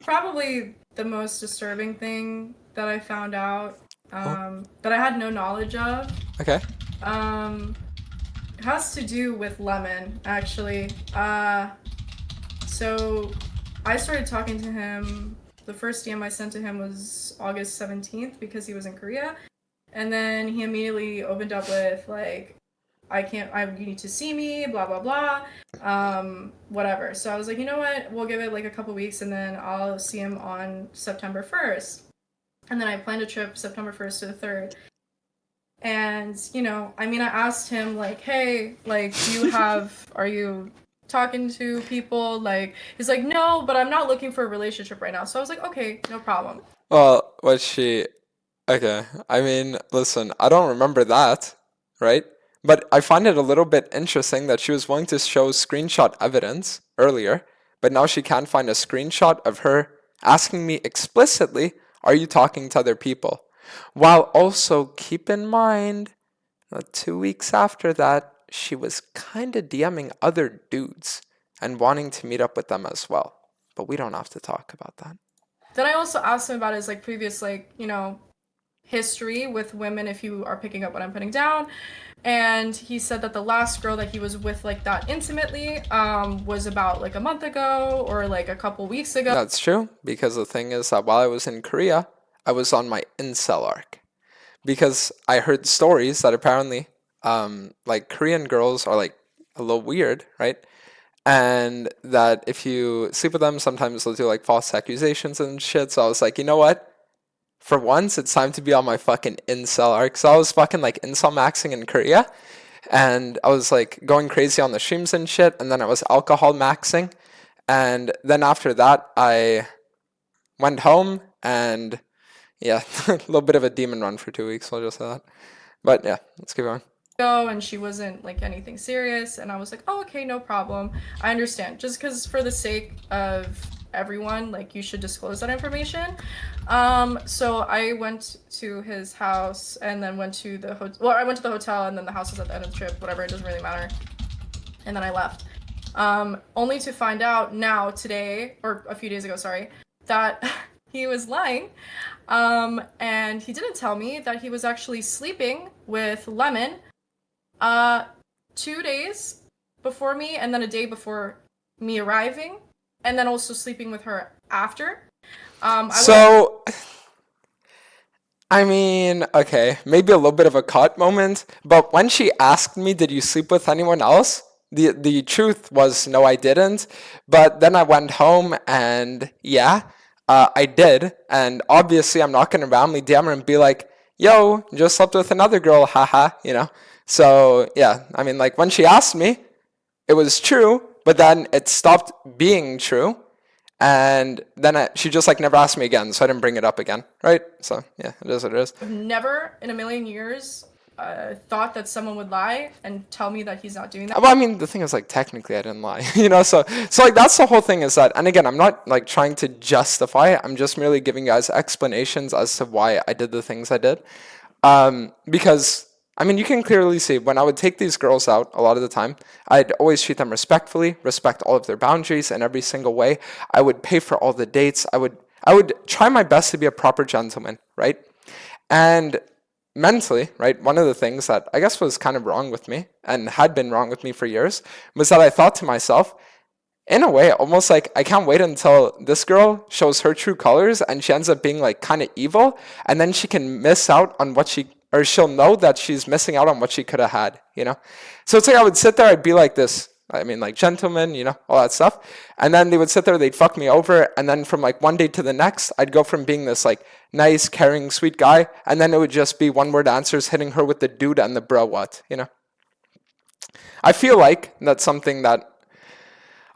Speaker 3: probably the most disturbing thing that I found out, that I had no knowledge of,
Speaker 1: Okay.
Speaker 3: has to do with Lemon, actually. So I started talking to him. The first DM I sent to him was August 17th because he was in Korea. And then he immediately opened up with, like, you need to see me, blah, blah, blah, whatever. So I was like, you know what, we'll give it like a couple weeks and then I'll see him on September 1st. And then I planned a trip September 1st to the 3rd. And, you know, I mean, I asked him, like, hey, like, are you talking to people? Like, he's like, no, but I'm not looking for a relationship right now. So I was like, okay, no problem.
Speaker 1: Well, was she... Okay, I mean, listen, I don't remember that, right? But I find it a little bit interesting that she was willing to show screenshot evidence earlier, but now she can't find a screenshot of her asking me explicitly, are you talking to other people? While also keep in mind that 2 weeks after that, she was kind of DMing other dudes and wanting to meet up with them as well. But we don't have to talk about that.
Speaker 3: Then I also asked him about his, like, previous, like, you know, history with women, if you are picking up what I'm putting down. And he said that the last girl that he was with, like, that intimately, was about like a month ago or like a couple weeks ago.
Speaker 1: That's true, because the thing is that while I was in Korea, I was on my incel arc. Because I heard stories that apparently, like, Korean girls are like a little weird, right? And that if you sleep with them, sometimes they'll do like false accusations and shit. So I was like, you know what? For once, it's time to be on my fucking incel arc. So I was fucking like incel maxing in Korea. And I was like going crazy on the streams and shit. And then I was alcohol maxing. And then after that, I went home and yeah, a little bit of a demon run for 2 weeks. I'll just say that. But yeah, let's keep going.
Speaker 3: And she wasn't like anything serious, and I was like, oh, okay, no problem, I understand, just because for the sake of everyone, like, you should disclose that information. So I went to his house and then went to the hotel. Well, I went to the hotel and then the house was at the end of the trip, whatever, it doesn't really matter. And then I left, only to find out now today, or a few days ago, sorry, that he was lying. And he didn't tell me that he was actually sleeping with Lemon 2 days before me, and then a day before me arriving, and then also sleeping with her after.
Speaker 1: I mean, okay, maybe a little bit of a caught moment, but when she asked me, did you sleep with anyone else? The truth was, no, I didn't. But then I went home and yeah, I did. And obviously, I'm not going to randomly DM her and be like, yo, just slept with another girl, haha, you know? So yeah, I mean, like, when she asked me, it was true, but then it stopped being true. And then she just like never asked me again, so I didn't bring it up again, right? So yeah, it is what it is.
Speaker 3: I've never in a million years thought that someone would lie and tell me that he's not doing that.
Speaker 1: Well, I mean, the thing is, like, technically I didn't lie, you know? So like, that's the whole thing, is that, and again, I'm not like trying to justify it, I'm just merely giving you guys explanations as to why I did the things I did. Because, I mean, you can clearly see when I would take these girls out a lot of the time, I'd always treat them respectfully, respect all of their boundaries in every single way. I would pay for all the dates. I would try my best to be a proper gentleman, right? And mentally, right, one of the things that I guess was kind of wrong with me and had been wrong with me for years was that I thought to myself, in a way, almost like, I can't wait until this girl shows her true colors and she ends up being like kind of evil, and then she can miss out on what or she'll know that she's missing out on what she could have had, you know? So it's like I would sit there, I'd be like this, I mean, like, gentleman, you know, all that stuff. And then they would sit there, they'd fuck me over. And then from like one day to the next, I'd go from being this like nice, caring, sweet guy. And then it would just be one word answers, hitting her with the dude and the bro what, you know? I feel like that's something that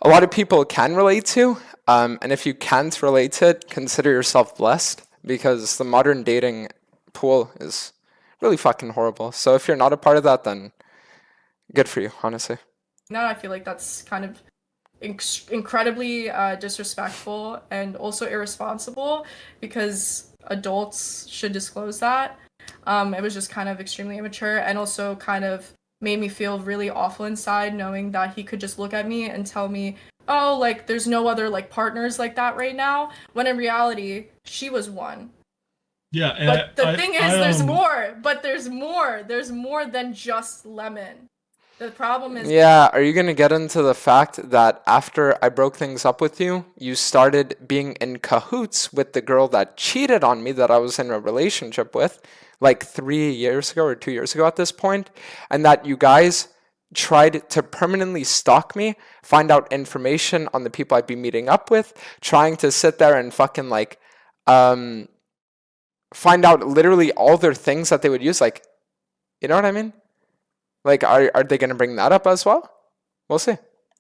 Speaker 1: a lot of people can relate to. And if you can't relate to it, consider yourself blessed, because the modern dating pool is really fucking horrible. So if you're not a part of that, then good for you, honestly.
Speaker 3: Now I feel like that's kind of incredibly disrespectful and also irresponsible, because adults should disclose that. It was just kind of extremely immature, and also kind of made me feel really awful inside, knowing that he could just look at me and tell me, oh, like, there's no other, like, partners like that right now, when in reality, she was one.
Speaker 2: Yeah, and
Speaker 3: But the thing is, there's
Speaker 2: um,
Speaker 3: more. But there's more. There's more than just Lemon. The problem is,
Speaker 1: Yeah, are you gonna get into the fact that after I broke things up with you, you started being in cahoots with the girl that cheated on me that I was in a relationship with, like 3 years ago or 2 years ago at this point, and that you guys tried to permanently stalk me, find out information on the people I'd be meeting up with, trying to sit there and fucking like, find out literally all their things that they would use, like, you know what I mean? Like, are they gonna bring that up as well? We'll see.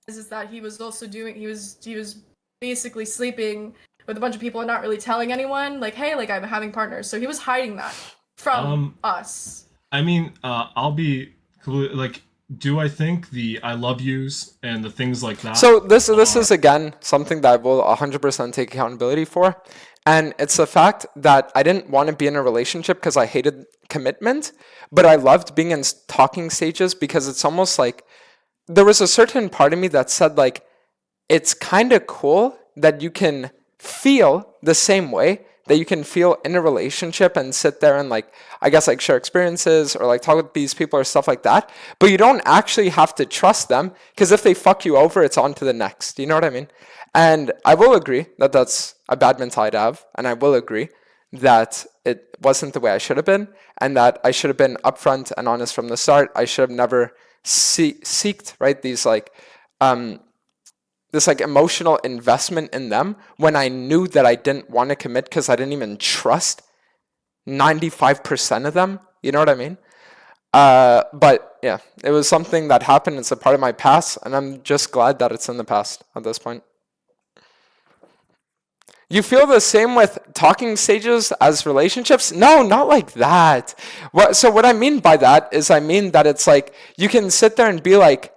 Speaker 3: is that he was also doing. He was basically sleeping with a bunch of people and not really telling anyone. Like, hey, like I'm having partners. So he was hiding that from us.
Speaker 2: I mean, I'll be like, do I think the I love yous and the things like that?
Speaker 1: So this is again something that I will 100% take accountability for, and it's the fact that I didn't want to be in a relationship because I hated commitment, but I loved being in talking stages because it's almost like there was a certain part of me that said like it's kind of cool that you can feel the same way that you can feel in a relationship and sit there and like I guess like share experiences or like talk with these people or stuff like that, but you don't actually have to trust them because if they fuck you over, it's on to the next. You know what I mean? And I will agree that that's a bad mentality to have, and I will agree that it wasn't the way I should have been, and that I should have been upfront and honest from the start. I should have never seeked right these like this like emotional investment in them when I knew that I didn't want to commit because I didn't even trust 95% of them. You know what I mean? But yeah, it was something that happened. It's a part of my past, and I'm just glad that it's in the past at this point. You feel the same with talking stages as relationships? No, not like that. So what I mean by that is I mean that it's like you can sit there and be like,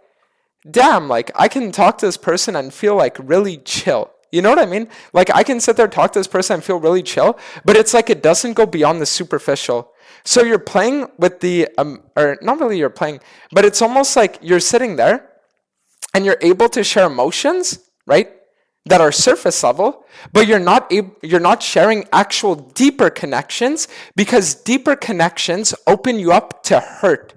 Speaker 1: damn, like I can talk to this person and feel like really chill. You know what I mean? Like I can sit there, talk to this person and feel really chill, but it's like it doesn't go beyond the superficial. So you're playing with the, or not really you're playing, but it's almost like you're sitting there and you're able to share emotions, right? That are surface level, but you're not sharing actual deeper connections because deeper connections open you up to hurt.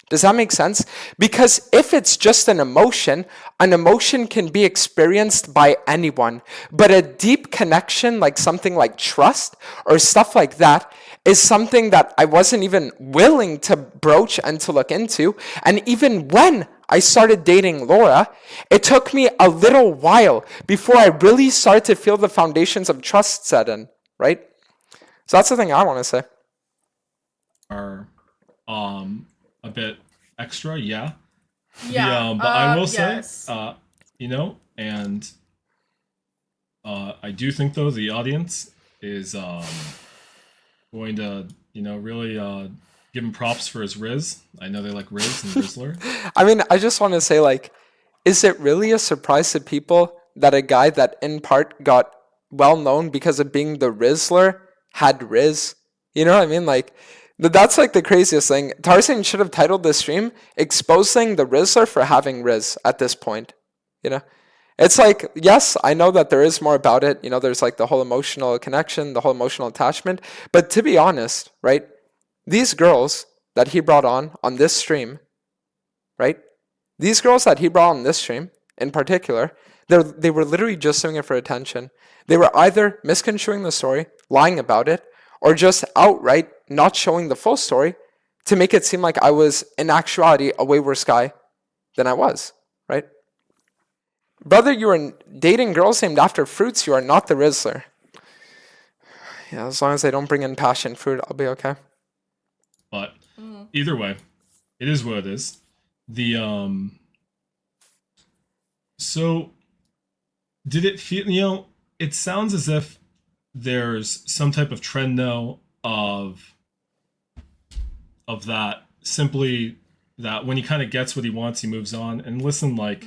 Speaker 1: Does that make sense? Because if it's just an emotion can be experienced by anyone. But a deep connection, like something like trust or stuff like that, is something that I wasn't even willing to broach and to look into. And even when I started dating Laura, it took me a little while before I really started to feel the foundations of trust set in, right? So that's the thing I want to say.
Speaker 2: Are a bit extra, yeah.
Speaker 3: Yeah.
Speaker 2: But I will
Speaker 3: yes.
Speaker 2: say, you know, and I do think though the audience is going to, you know, really give him props for his Riz. I know they like Riz and Rizzler.
Speaker 1: I mean, I just want to say, like, is it really a surprise to people that a guy that in part got well known because of being the Rizzler had Riz? You know what I mean? Like, that's like the craziest thing. Tarzan should have titled this stream "Exposing the Rizzler for having Riz" at this point. You know? It's like, yes, I know that there is more about it. You know, there's like the whole emotional connection, the whole emotional attachment. But to be honest, right? These girls that he brought on this stream, right? These girls that he brought on this stream, in particular, they were literally just doing it for attention. They were either misconstruing the story, lying about it, or just outright not showing the full story to make it seem like I was, in actuality, a way worse guy than I was, right? Brother, you are dating girls named after fruits. You are not the Rizzler. Yeah, as long as they don't bring in passion fruit, I'll be okay.
Speaker 2: But either way, it is what it is. The so did it feel, you know, it sounds as if there's some type of trend now of that, simply that when he kind of gets what he wants, he moves on. And listen, like,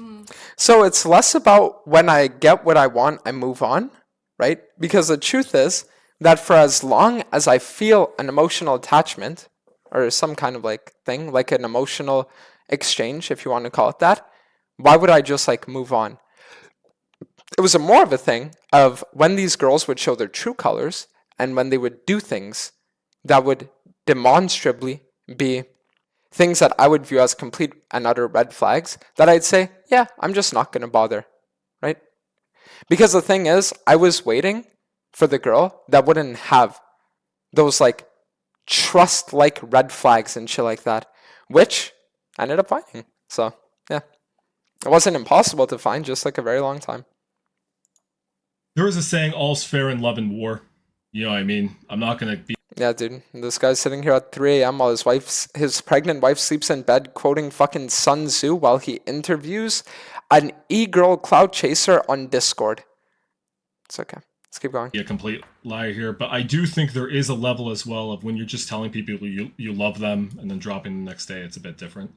Speaker 1: so it's less about when I get what I want, I move on, right? Because the truth is, that for as long as I feel an emotional attachment or some kind of like thing, like an emotional exchange, if you want to call it that, why would I just like move on? It was a more of a thing of when these girls would show their true colors and when they would do things that would demonstrably be things that I would view as complete and utter red flags, that I'd say, yeah, I'm just not going to bother, right? Because the thing is, I was waiting for the girl that wouldn't have those like trust like red flags and shit like that, which I ended up finding. So, yeah. It wasn't impossible to find, just like a very long time.
Speaker 2: There is a saying, all's fair in love and war. You know what I mean? I'm not going to be.
Speaker 1: Yeah, dude. This guy's sitting here at 3 a.m. while his pregnant wife sleeps in bed, quoting fucking Sun Tzu while he interviews an e-girl cloud chaser on Discord. It's okay. Let's keep going.
Speaker 2: A complete liar here, but I do think there is a level as well of when you're just telling people you love them and then dropping the next day. It's a bit different.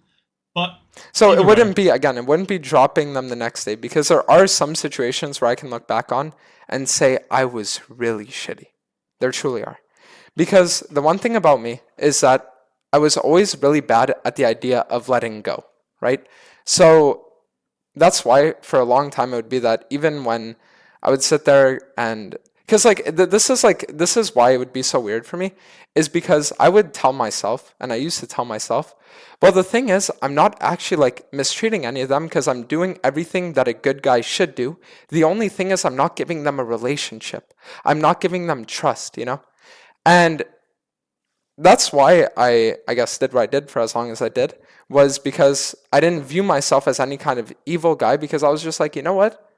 Speaker 2: But
Speaker 1: so
Speaker 2: either
Speaker 1: it wouldn't
Speaker 2: way,
Speaker 1: it wouldn't be dropping them the next day, because there are some situations where I can look back on and say I was really shitty. There truly are. Because the one thing about me is that I was always really bad at the idea of letting go, right? So that's why for a long time it would be that even when I would sit there and, because like this is why it would be so weird for me, is because I would tell myself, and I used to tell myself, well, the thing is, I'm not actually like mistreating any of them because I'm doing everything that a good guy should do. The only thing is I'm not giving them a relationship. I'm not giving them trust, you know? And that's why I guess did what I did for as long as I did, was because I didn't view myself as any kind of evil guy, because I was just like, you know what?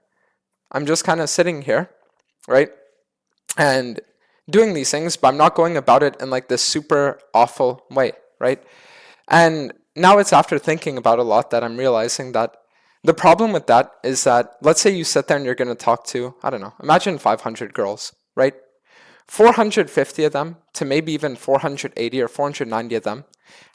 Speaker 1: I'm just kind of sitting here, right? And doing these things, but I'm not going about it in like this super awful way, right? And now it's after thinking about a lot that I'm realizing that the problem with that is that, let's say you sit there and you're going to talk to, I don't know, imagine 500 girls, right? 450 of them to maybe even 480 or 490 of them,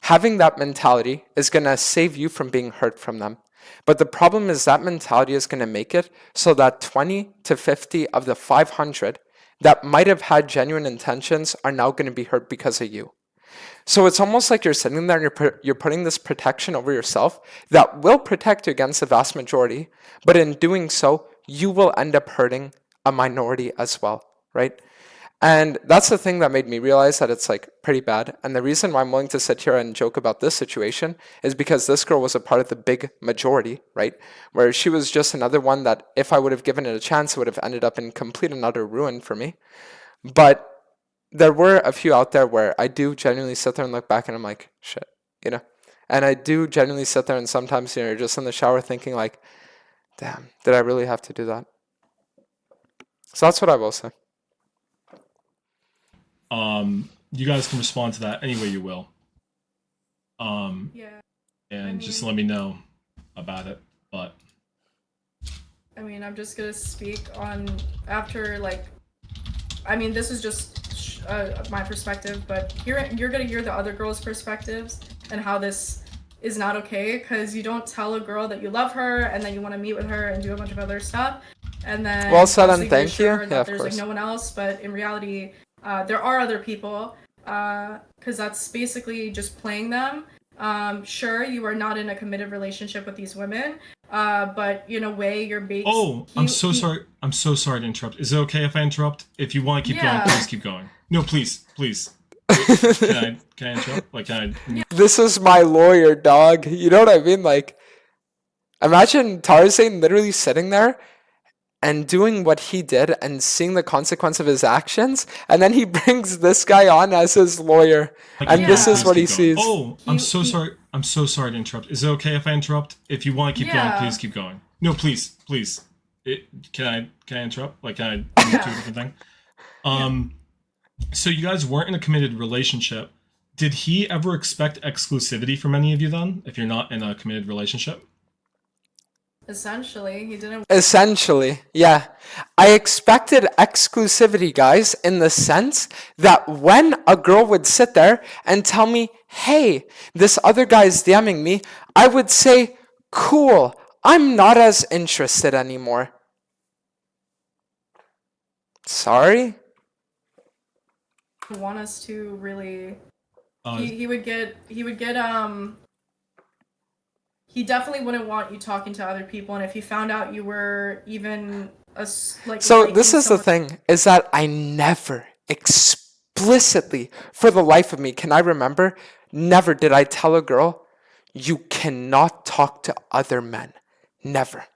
Speaker 1: having that mentality is going to save you from being hurt from them. But the problem is that mentality is going to make it so that 20 to 50 of the 500 that might have had genuine intentions are now going to be hurt because of you. So it's almost like you're sitting there and you're putting this protection over yourself that will protect you against the vast majority, but in doing so, you will end up hurting a minority as well, right? And that's the thing that made me realize that it's like pretty bad. And the reason why I'm willing to sit here and joke about this situation is because this girl was a part of the big majority, right? Where she was just another one that if I would have given it a chance, it would have ended up in complete and utter ruin for me. But there were a few out there where I do genuinely sit there and look back and I'm like, shit, you know? And I do genuinely sit there and sometimes, you know, you're just in the shower thinking like, damn, did I really have to do that? So that's what I will say.
Speaker 2: You guys can respond to that any way you will.
Speaker 3: Yeah.
Speaker 2: And just let me know about it. But
Speaker 3: I mean, I'm just gonna speak on after like, I mean, this is just my perspective, but you're gonna hear the other girls' perspectives and how this is not okay, because you don't tell a girl that you love her and then you want to meet with her and do a bunch of other stuff, and then
Speaker 1: well said,
Speaker 3: obviously
Speaker 1: and thank you.
Speaker 3: reassure that
Speaker 1: Yeah, of
Speaker 3: there's
Speaker 1: course.
Speaker 3: like no one else, but in reality, there are other people, because that's basically just playing them. Sure, you are not in a committed relationship with these women, but in a way, you're based.
Speaker 2: oh, I'm so sorry. I'm so sorry to interrupt. Is it okay if I interrupt? If you want to keep
Speaker 3: Yeah.
Speaker 2: going, please keep going. No, please. Can I interrupt? Like, can I?
Speaker 1: This is my lawyer, dog. You know what I mean? Like, imagine Tarzan literally sitting there and doing what he did and seeing the consequence of his actions, and then he brings this guy on as his lawyer,
Speaker 2: Like,
Speaker 1: and this
Speaker 3: Yeah.
Speaker 1: is what he
Speaker 2: please keep going.
Speaker 1: sees.
Speaker 2: Oh, I'm so sorry. I'm so sorry to interrupt. Is it okay if I interrupt? If you want to keep going,
Speaker 3: Yeah.
Speaker 2: please keep going. No, please. Can I interrupt? Like, can I move to a different thing? So you guys weren't in a committed relationship. Did he ever expect exclusivity from any of you then, if you're not in a committed relationship?
Speaker 3: Essentially, he didn't.
Speaker 1: Essentially, yeah. I expected exclusivity, guys, in the sense that when a girl would sit there and tell me, hey, this other guy's DMing me, I would say, cool, I'm not as interested anymore. Sorry?
Speaker 3: want us to really.
Speaker 2: Uh,
Speaker 3: He would get he definitely wouldn't want you talking to other people, and if he found out you were even
Speaker 1: So
Speaker 3: liking
Speaker 1: this is the
Speaker 3: someone,
Speaker 1: thing, is that I never explicitly, for the life of me, can I remember, never did I tell a girl, you cannot talk to other men. Never.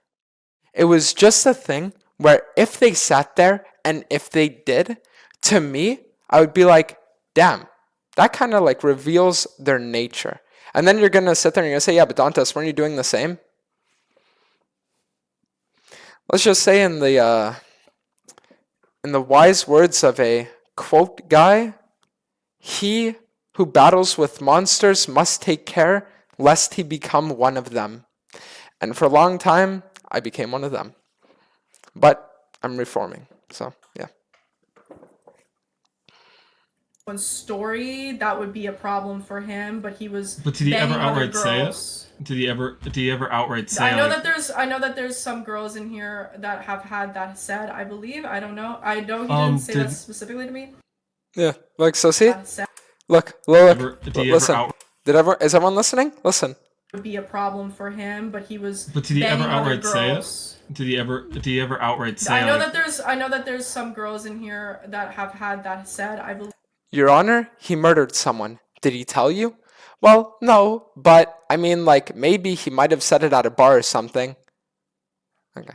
Speaker 1: It was just a thing where if they sat there and if they did, to me, I would be like, damn, that kind of like reveals their nature. And then you're going to sit there and you're going to say, yeah, but Dantas, weren't you doing the same? Let's just say in the wise words of a quote guy, he who battles with monsters must take care lest he become one of them. And for a long time, I became one of them. But I'm reforming, so yeah.
Speaker 3: story, that would be a problem for him. But he was.
Speaker 2: But did he ever
Speaker 3: banging other
Speaker 2: outright say it?
Speaker 3: girls.
Speaker 2: Did he ever outright say?
Speaker 3: I know
Speaker 2: like,
Speaker 3: that there's some girls in here that have had that said. I believe. I don't know. I know he didn't say that specifically to me.
Speaker 1: Yeah, like, so see?
Speaker 3: Said
Speaker 1: Look, listen. Is everyone listening? Listen.
Speaker 3: would be a problem for him, but he was.
Speaker 2: But did he ever
Speaker 3: banging other
Speaker 2: outright say
Speaker 3: girls.
Speaker 2: it? Did he ever outright say?
Speaker 3: I know
Speaker 2: like,
Speaker 3: that there's some girls in here that have had that said. I believe.
Speaker 1: Your Honor, he murdered someone. Did he tell you? Well, no, but I mean, like, maybe he might have said it at a bar or something. Okay.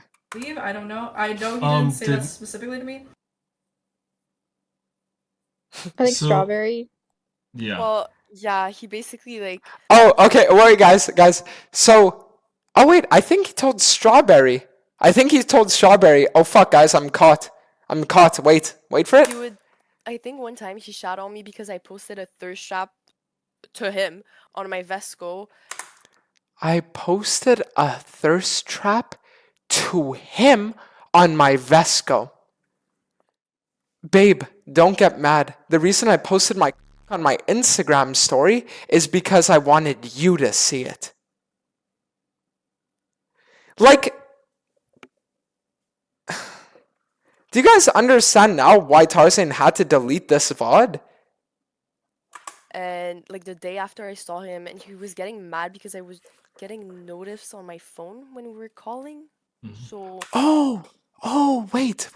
Speaker 3: I don't know. I know he didn't say that specifically to me.
Speaker 5: I think
Speaker 2: So-
Speaker 5: strawberry.
Speaker 2: Yeah.
Speaker 6: Well, yeah, he basically like
Speaker 1: Oh, okay. Wait, guys. So, oh wait, I think he told Strawberry. Oh fuck, guys, I'm caught. Wait for it.
Speaker 6: he would. I think one time he shot on me because I posted a thirst trap to him on my Vesco.
Speaker 1: I posted a thirst trap to him on my Vesco. Babe, don't get mad. The reason I posted my on my Instagram story is because I wanted you to see it. Like, do you guys understand now why Tarzan had to delete this VOD?
Speaker 6: And like the day after I saw him, and he was getting mad because I was getting notifs on my phone when we were calling. So
Speaker 1: Oh, wait.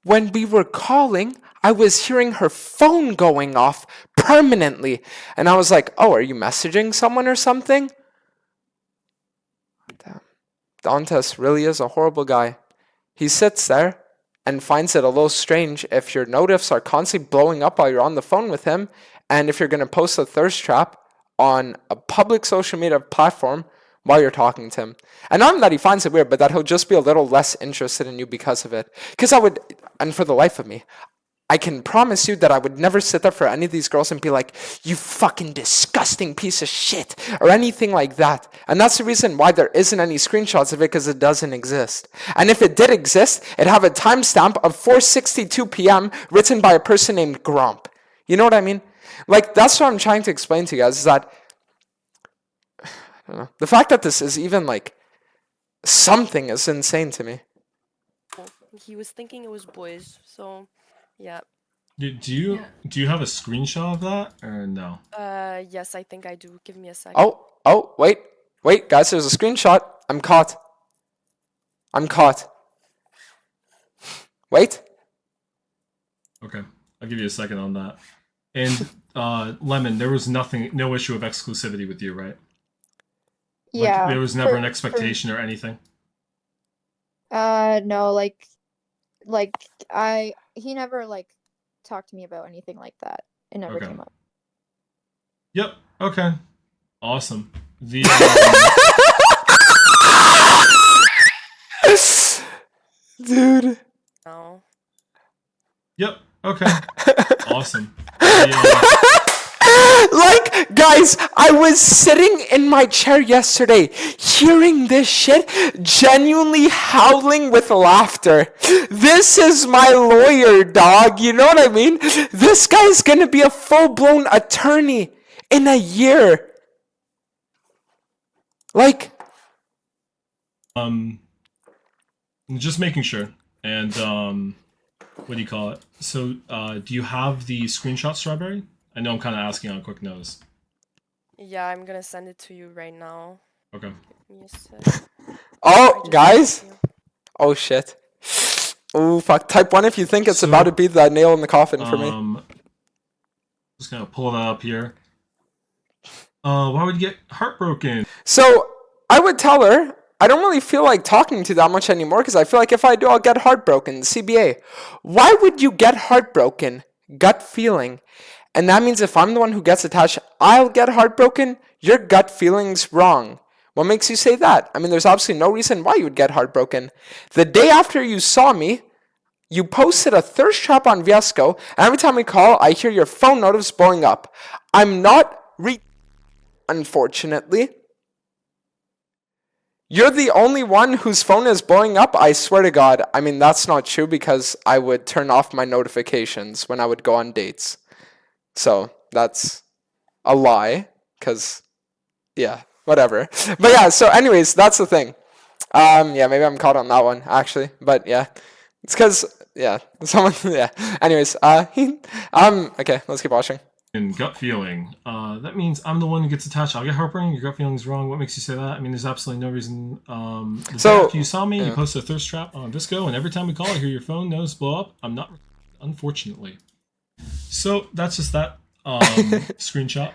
Speaker 1: When we were calling, I was hearing her phone going off permanently. And I was like, oh, are you messaging someone or something? Damn. Dantas really is a horrible guy. He sits there and finds it a little strange if your notifs are constantly blowing up while you're on the phone with him, and if you're going to post a thirst trap on a public social media platform while you're talking to him. And not that he finds it weird, but that he'll just be a little less interested in you because of it. Because I would, and for the life of me, I can promise you that I would never sit there for any of these girls and be like, you fucking disgusting piece of shit, or anything like that. And that's the reason why there isn't any screenshots of it, because it doesn't exist. And if it did exist, it'd have a timestamp of 4:62 p.m. written by a person named Gromp. You know what I mean? Like, that's what I'm trying to explain to you guys, is that I don't know, the fact that this is even like something is insane to me.
Speaker 6: he was thinking it was boys. So yeah.
Speaker 2: Do you have a screenshot of that or no?
Speaker 6: Yes, I think I do. Give me a second.
Speaker 1: Oh, wait, guys, there's a screenshot. I'm caught. Wait.
Speaker 2: Okay, I'll give you a second on that. And Lemon, there was no issue of exclusivity with you, right? Like,
Speaker 5: Yeah.
Speaker 2: there was never an expectation or anything.
Speaker 5: No, he never like talked to me about anything like that. It never
Speaker 2: Okay.
Speaker 5: came up.
Speaker 2: Yep. Okay. Awesome. The
Speaker 1: Dude.
Speaker 6: No.
Speaker 2: yep. Okay. Awesome. The,
Speaker 1: Like, guys, I was sitting in my chair yesterday, hearing this shit, genuinely howling with laughter. This is my lawyer, dog. You know what I mean? This guy's gonna be a full-blown attorney in a year. Like,
Speaker 2: just making sure. And what do you call it? So, do you have the screenshot, Strawberry? I know I'm kind of asking on quick notice.
Speaker 6: Yeah, I'm gonna send it to you right now.
Speaker 2: Okay.
Speaker 6: Give me a sec. I
Speaker 1: Oh,
Speaker 6: just
Speaker 1: guys.
Speaker 6: sent it to you.
Speaker 1: Oh, shit. Oh, fuck. Type 1 if you think it's
Speaker 2: So,
Speaker 1: about to be the nail in the coffin for me.
Speaker 2: Just gonna pull that up here. Why would you get heartbroken?
Speaker 1: So I would tell her I don't really feel like talking to you that much anymore because I feel like if I do, I'll get heartbroken. CBA. Why would you get heartbroken? Gut feeling. And that means if I'm the one who gets attached, I'll get heartbroken. Your gut feeling's wrong. What makes you say that? I mean, there's absolutely no reason why you would get heartbroken. The day after you saw me, you posted a thirst trap on Viesco, and every time we call, I hear your phone notifications blowing up. I'm not unfortunately. You're the only one whose phone is blowing up, I swear to God. I mean, that's not true because I would turn off my notifications when I would go on dates. So, that's a lie, because, yeah, whatever. But yeah, so anyways, that's the thing. Yeah, maybe I'm caught on that one, actually. But yeah, it's because, yeah, someone, yeah. Anyways, okay, let's keep watching.
Speaker 2: And gut feeling. That means I'm the one who gets attached. I'll get heartbroken. Your gut feeling is wrong. What makes you say that? I mean, there's absolutely no reason. The day after you saw me, you posted a thirst trap on Disco, and every time we call, I hear your phone notice blow up. I'm not, unfortunately. So that's just that screenshot.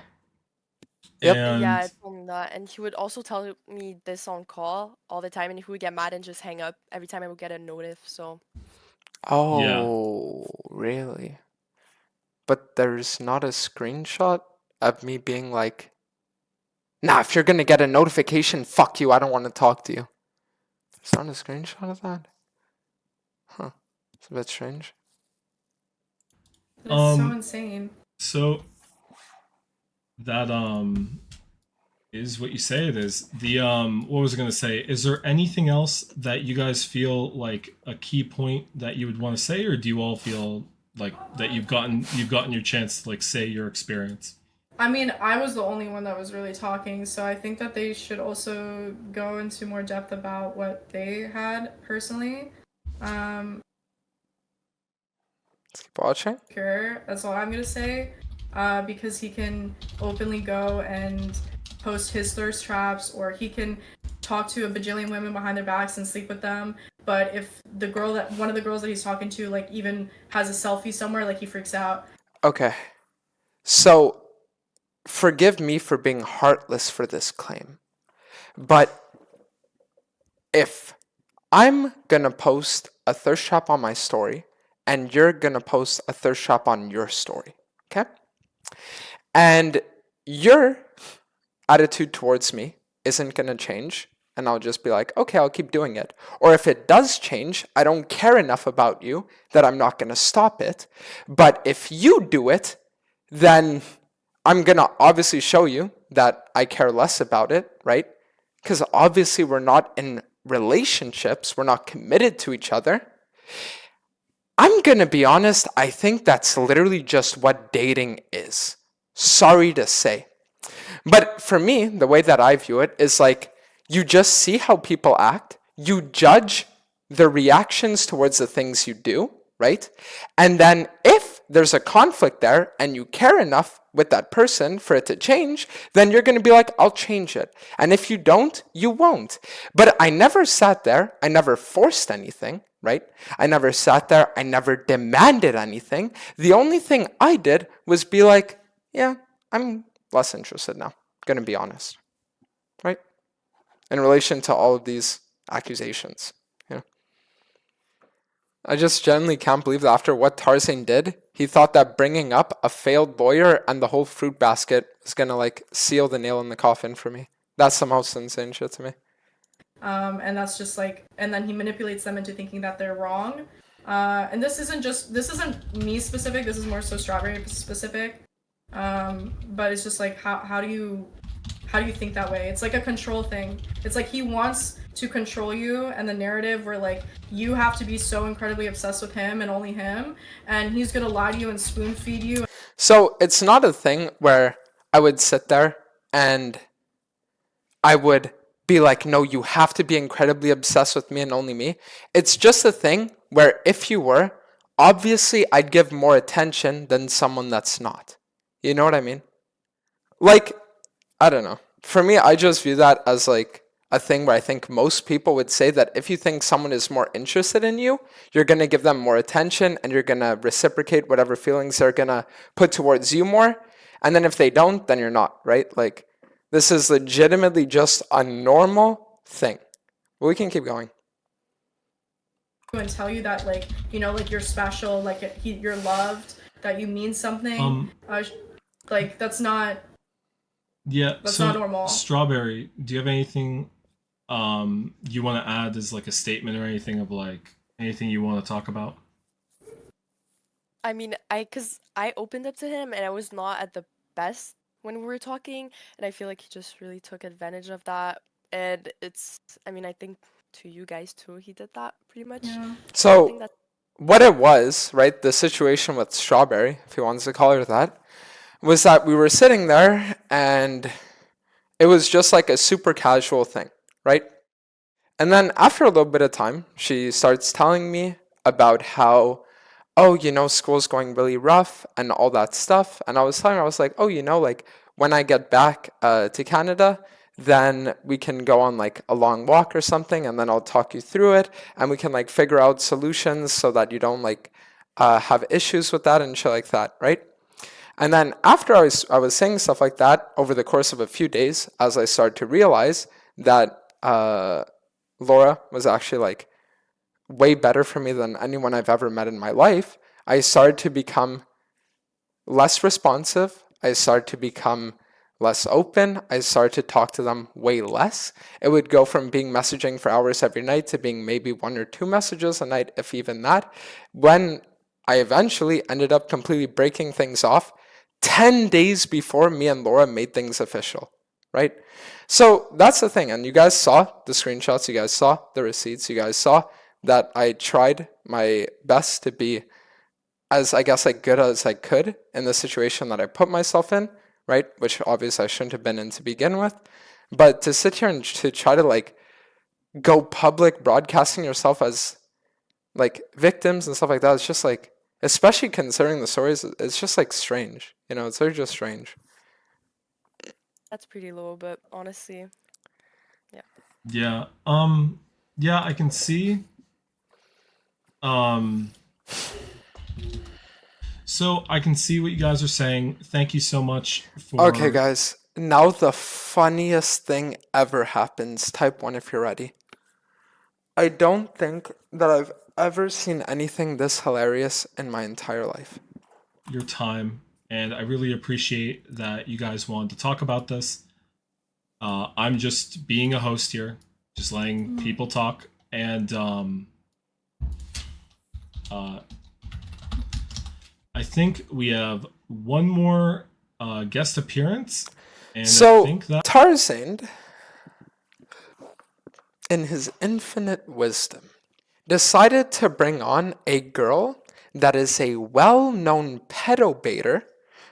Speaker 1: Yep.
Speaker 2: And
Speaker 6: Yeah, I told him that, and he would also tell me this on call all the time, and he would get mad and just hang up every time I would get a notif. So
Speaker 1: Oh, really? But there's not a screenshot of me being like, nah, if you're gonna get a notification, fuck you, I don't want to talk to you. There's not a screenshot of that? Huh. It's a bit strange.
Speaker 3: It's so insane.
Speaker 2: So that is what you say it is. The what was I gonna say? Is there anything else that you guys feel like a key point that you would want to say, or do you all feel like that you've gotten your chance to like say your experience?
Speaker 3: I mean, I was the only one that was really talking, so I think that they should also go into more depth about what they had personally.
Speaker 1: Let's keep watching.
Speaker 3: Sure, that's all I'm gonna say. Because he can openly go and post his thirst traps, or he can talk to a bajillion women behind their backs and sleep with them. But if one of the girls that he's talking to, like, even has a selfie somewhere, like, he freaks out.
Speaker 1: Okay. So, forgive me for being heartless for this claim. But if I'm gonna post a thirst trap on my story, and you're gonna post a thirst trap on your story, okay? And your attitude towards me isn't gonna change, and I'll just be like, okay, I'll keep doing it. Or if it does change, I don't care enough about you that I'm not gonna stop it. But if you do it, then I'm gonna obviously show you that I care less about it, right? Because obviously we're not in relationships, we're not committed to each other. I'm gonna be honest, I think that's literally just what dating is. Sorry to say. But for me, the way that I view it is like, you just see how people act, you judge their reactions towards the things you do, right? And then if there's a conflict there and you care enough with that person for it to change, then you're going to be like, I'll change it. And if you don't, you won't. But I never sat there, I never forced anything, right? I never sat there, I never demanded anything. The only thing I did was be like, yeah, I'm less interested now, going to be honest, right? In relation to all of these accusations. I just genuinely can't believe that after what Tarzan did, he thought that bringing up a failed lawyer and the whole fruit basket is gonna like seal the nail in the coffin for me. That's the most insane shit to me.
Speaker 3: And that's just like, and then he manipulates them into thinking that they're wrong. And this isn't me specific, this is more so Strawberry specific. But it's just like, how do you think that way? It's like a control thing. It's like he wants to control you and the narrative where like you have to be so incredibly obsessed with him and only him, and he's gonna lie to you and spoon feed you.
Speaker 1: So it's not a thing where I would sit there and I would be like, no, you have to be incredibly obsessed with me and only me. It's just a thing where if you were, obviously I'd give more attention than someone that's not. You know what I mean? Like, I don't know. For me, I just view that as like a thing where I think most people would say that if you think someone is more interested in you, you're going to give them more attention and you're going to reciprocate whatever feelings they're going to put towards you more. And then if they don't, then you're not, right? Like, this is legitimately just a normal thing. But we can keep going.
Speaker 3: And tell you that, like, you know, like, you're special, like, you're loved, that you mean something. Like, that's not
Speaker 2: so
Speaker 3: normal.
Speaker 2: Strawberry, do you have anything you want to add as like a statement or anything of like anything you want to talk about?
Speaker 6: I mean, cause I opened up to him and I was not at the best when we were talking, and I feel like he just really took advantage of that. And I think to you guys too, he did that pretty much.
Speaker 3: Yeah.
Speaker 6: So I think
Speaker 1: So, what it was, right, the situation with Strawberry, if he wants to call her that, was that we were sitting there and it was just like a super casual thing, right? And then after a little bit of time, she starts telling me about how, oh, you know, school's going really rough and all that stuff. And I was telling her, I was like, oh, you know, like when I get back to Canada, then we can go on like a long walk or something, and then I'll talk you through it, and we can like figure out solutions so that you don't like have issues with that and shit like that, right? And then after I was saying stuff like that over the course of a few days, as I started to realize that Laura was actually like way better for me than anyone I've ever met in my life, I started to become less responsive. I started to become less open. I started to talk to them way less. It would go from being messaging for hours every night to being maybe 1 or 2 messages a night, if even that. When I eventually ended up completely breaking things off 10 days before me and Laura made things official, right? So that's the thing. And you guys saw the screenshots, you guys saw the receipts, you guys saw that I tried my best to be as, I guess, like good as I could in the situation that I put myself in, right? Which obviously I shouldn't have been in to begin with. But to sit here and to try to like go public broadcasting yourself as like victims and stuff like that, it's just like, especially considering the stories, it's just like strange. You know, it's very just strange.
Speaker 6: that's pretty low, but honestly,
Speaker 2: Yeah. Yeah, I can see. So I can see what you guys are saying. Thank you so much for.
Speaker 1: Okay, guys. Now the funniest thing ever happens. Type 1 if you're ready. I don't think that I've ever seen anything this hilarious in my entire life.
Speaker 2: Your time, and I really appreciate that you guys wanted to talk about this. I'm just being a host here, just letting people talk, and I think we have one more guest appearance, and
Speaker 1: So
Speaker 2: I think that
Speaker 1: Tarzan, in his infinite wisdom, decided to bring on a girl that is a well-known pedobaiter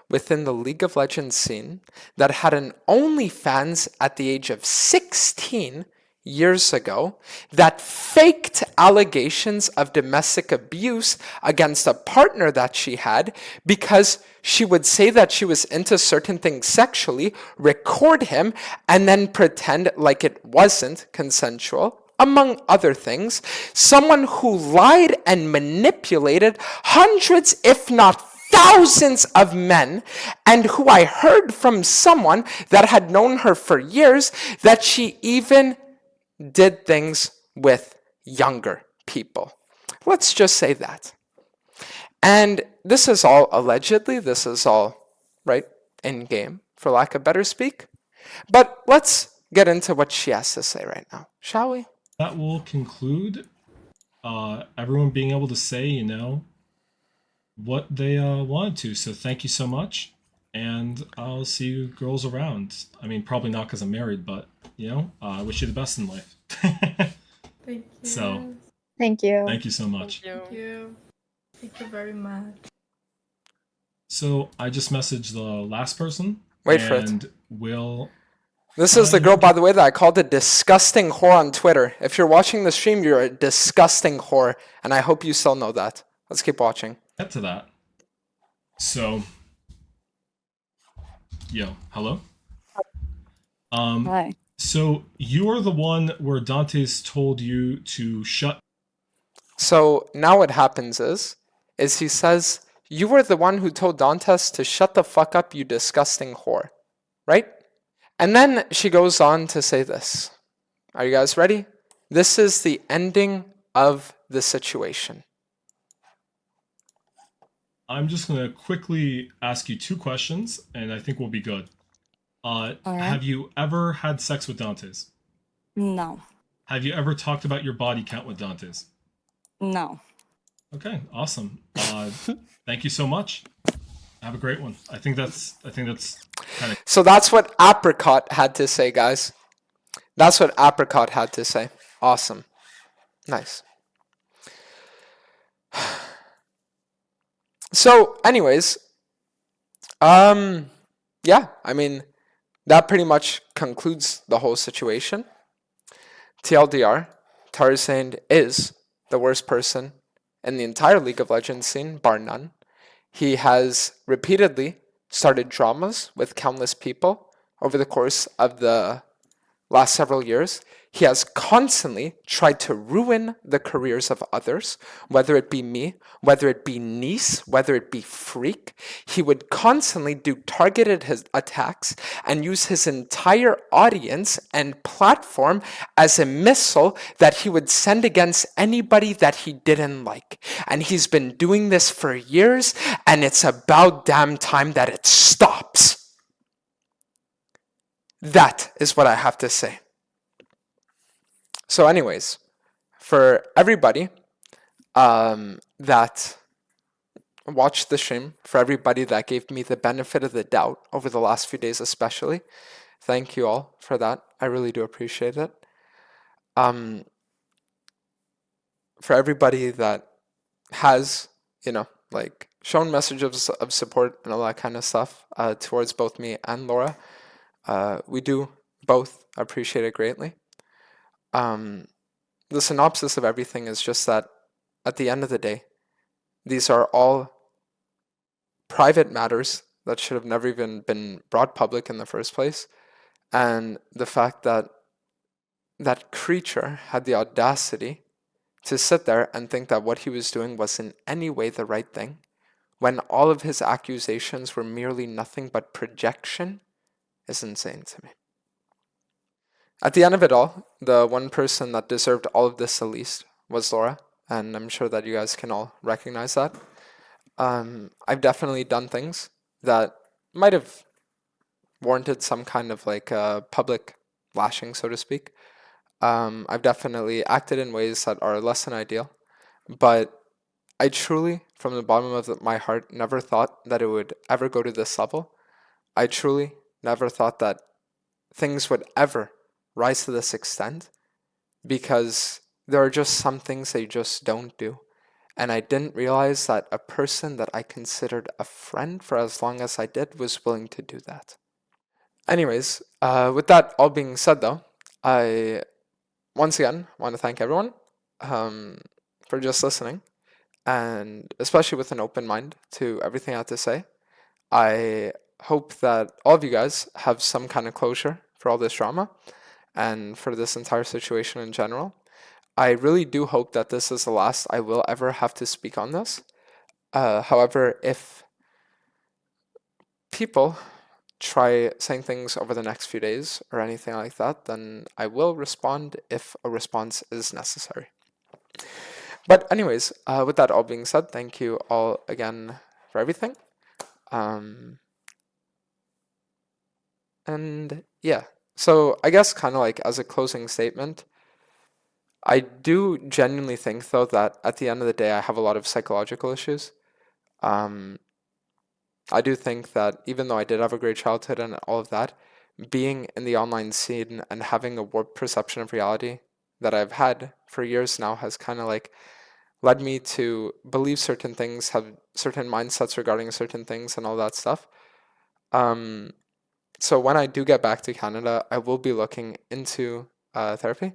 Speaker 1: within the League of Legends scene that had an OnlyFans at the age of 16 years ago that faked allegations of domestic abuse against a partner that she had because she would say that she was into certain things sexually, record him, and then pretend like it wasn't consensual. Among other things, someone who lied and manipulated hundreds, if not thousands of men, and who I heard from someone that had known her for years that she even did things with younger people. Let's just say that. And this is all allegedly, this is all, right, in game, for lack of better speak. But let's get into what she has to say right now, shall we?
Speaker 2: that will conclude everyone being able to say, you know, what they wanted to. So thank you so much, and I'll see you girls around. I mean, probably not because I'm married, but you know, I wish you the best in life.
Speaker 3: Thank you.
Speaker 2: So
Speaker 5: Thank you.
Speaker 2: thank you so much.
Speaker 3: Thank you. Thank you very much.
Speaker 2: So I just messaged the last person.
Speaker 1: Wait for it.
Speaker 2: And will.
Speaker 1: This is the girl, by the way, that I called a disgusting whore on Twitter. If you're watching the stream, you're a disgusting whore, and I hope you still know that. Let's keep watching.
Speaker 2: Get to that. So, yo, hello?
Speaker 7: Hi.
Speaker 2: So you are the one where Dante's told you to shut.
Speaker 1: So now what happens is he says, "You were the one who told Dantes to shut the fuck up, you disgusting whore." Right? And then she goes on to say this. Are you guys ready? This is the ending of the situation.
Speaker 2: I'm just gonna quickly ask you 2 questions, and I think we'll be good.
Speaker 7: All right.
Speaker 2: Have you ever had sex with Dante's?
Speaker 7: No.
Speaker 2: Have you ever talked about your body count with Dante's?
Speaker 7: No.
Speaker 2: Okay, awesome. Thank you so much. Have a great one. I think that's kind of.
Speaker 1: So that's what Apricot had to say, guys. That's what Apricot had to say. Awesome. Nice. So, anyways, yeah, I mean, that pretty much concludes the whole situation. TLDR, Tarzan is the worst person in the entire League of Legends scene, bar none. He has repeatedly started dramas with countless people over the course of the last several years. He has constantly tried to ruin the careers of others, whether it be me, whether it be Nice, whether it be Freak. He would constantly do targeted attacks and use his entire audience and platform as a missile that he would send against anybody that he didn't like. And he's been doing this for years, and it's about damn time that it stops. That is what I have to say. So anyways, for everybody that watched the stream, for everybody that gave me the benefit of the doubt over the last few days especially, thank you all for that. I really do appreciate it. For everybody that has, like shown messages of support and all that kind of stuff towards both me and Laura, we do both appreciate it greatly. The synopsis of everything is just that at the end of the day, these are all private matters that should have never even been brought public in the first place. And the fact that that creature had the audacity to sit there and think that what he was doing was in any way the right thing, when all of his accusations were merely nothing but projection, is insane to me. At the end of it all, the one person that deserved all of this the least was Laura, and I'm sure that you guys can all recognize that. I've definitely done things that might have warranted some kind of like public lashing, so to speak. I've definitely acted in ways that are less than ideal, but I truly, from the bottom of my heart, never thought that it would ever go to this level. I truly never thought that things would ever rise to this extent, because there are just some things that you just don't do. And I didn't realize that a person that I considered a friend for as long as I did was willing to do that. Anyways, with that all being said though, I once again want to thank everyone for just listening, and especially with an open mind to everything I have to say. I hope that all of you guys have some kind of closure for all this drama and for this entire situation in general. I really do hope that this is the last I will ever have to speak on this. However, if people try saying things over the next few days or anything like that, then I will respond if a response is necessary. But anyways, with that all being said, thank you all again for everything. And yeah, so I guess kind of like as a closing statement, I do genuinely think though that at the end of the day I have a lot of psychological issues. I do think that even though I did have a great childhood and all of that, being in the online scene and having a warped perception of reality that I've had for years now has kind of like led me to believe certain things, have certain mindsets regarding certain things and all that stuff. So when I do get back to Canada, I will be looking into therapy.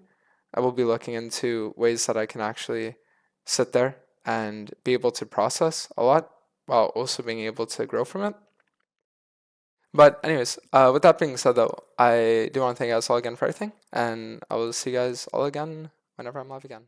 Speaker 1: I will be looking into ways that I can actually sit there and be able to process a lot while also being able to grow from it. But anyways, with that being said though, I do want to thank you guys all again for everything, and I will see you guys all again whenever I'm live again.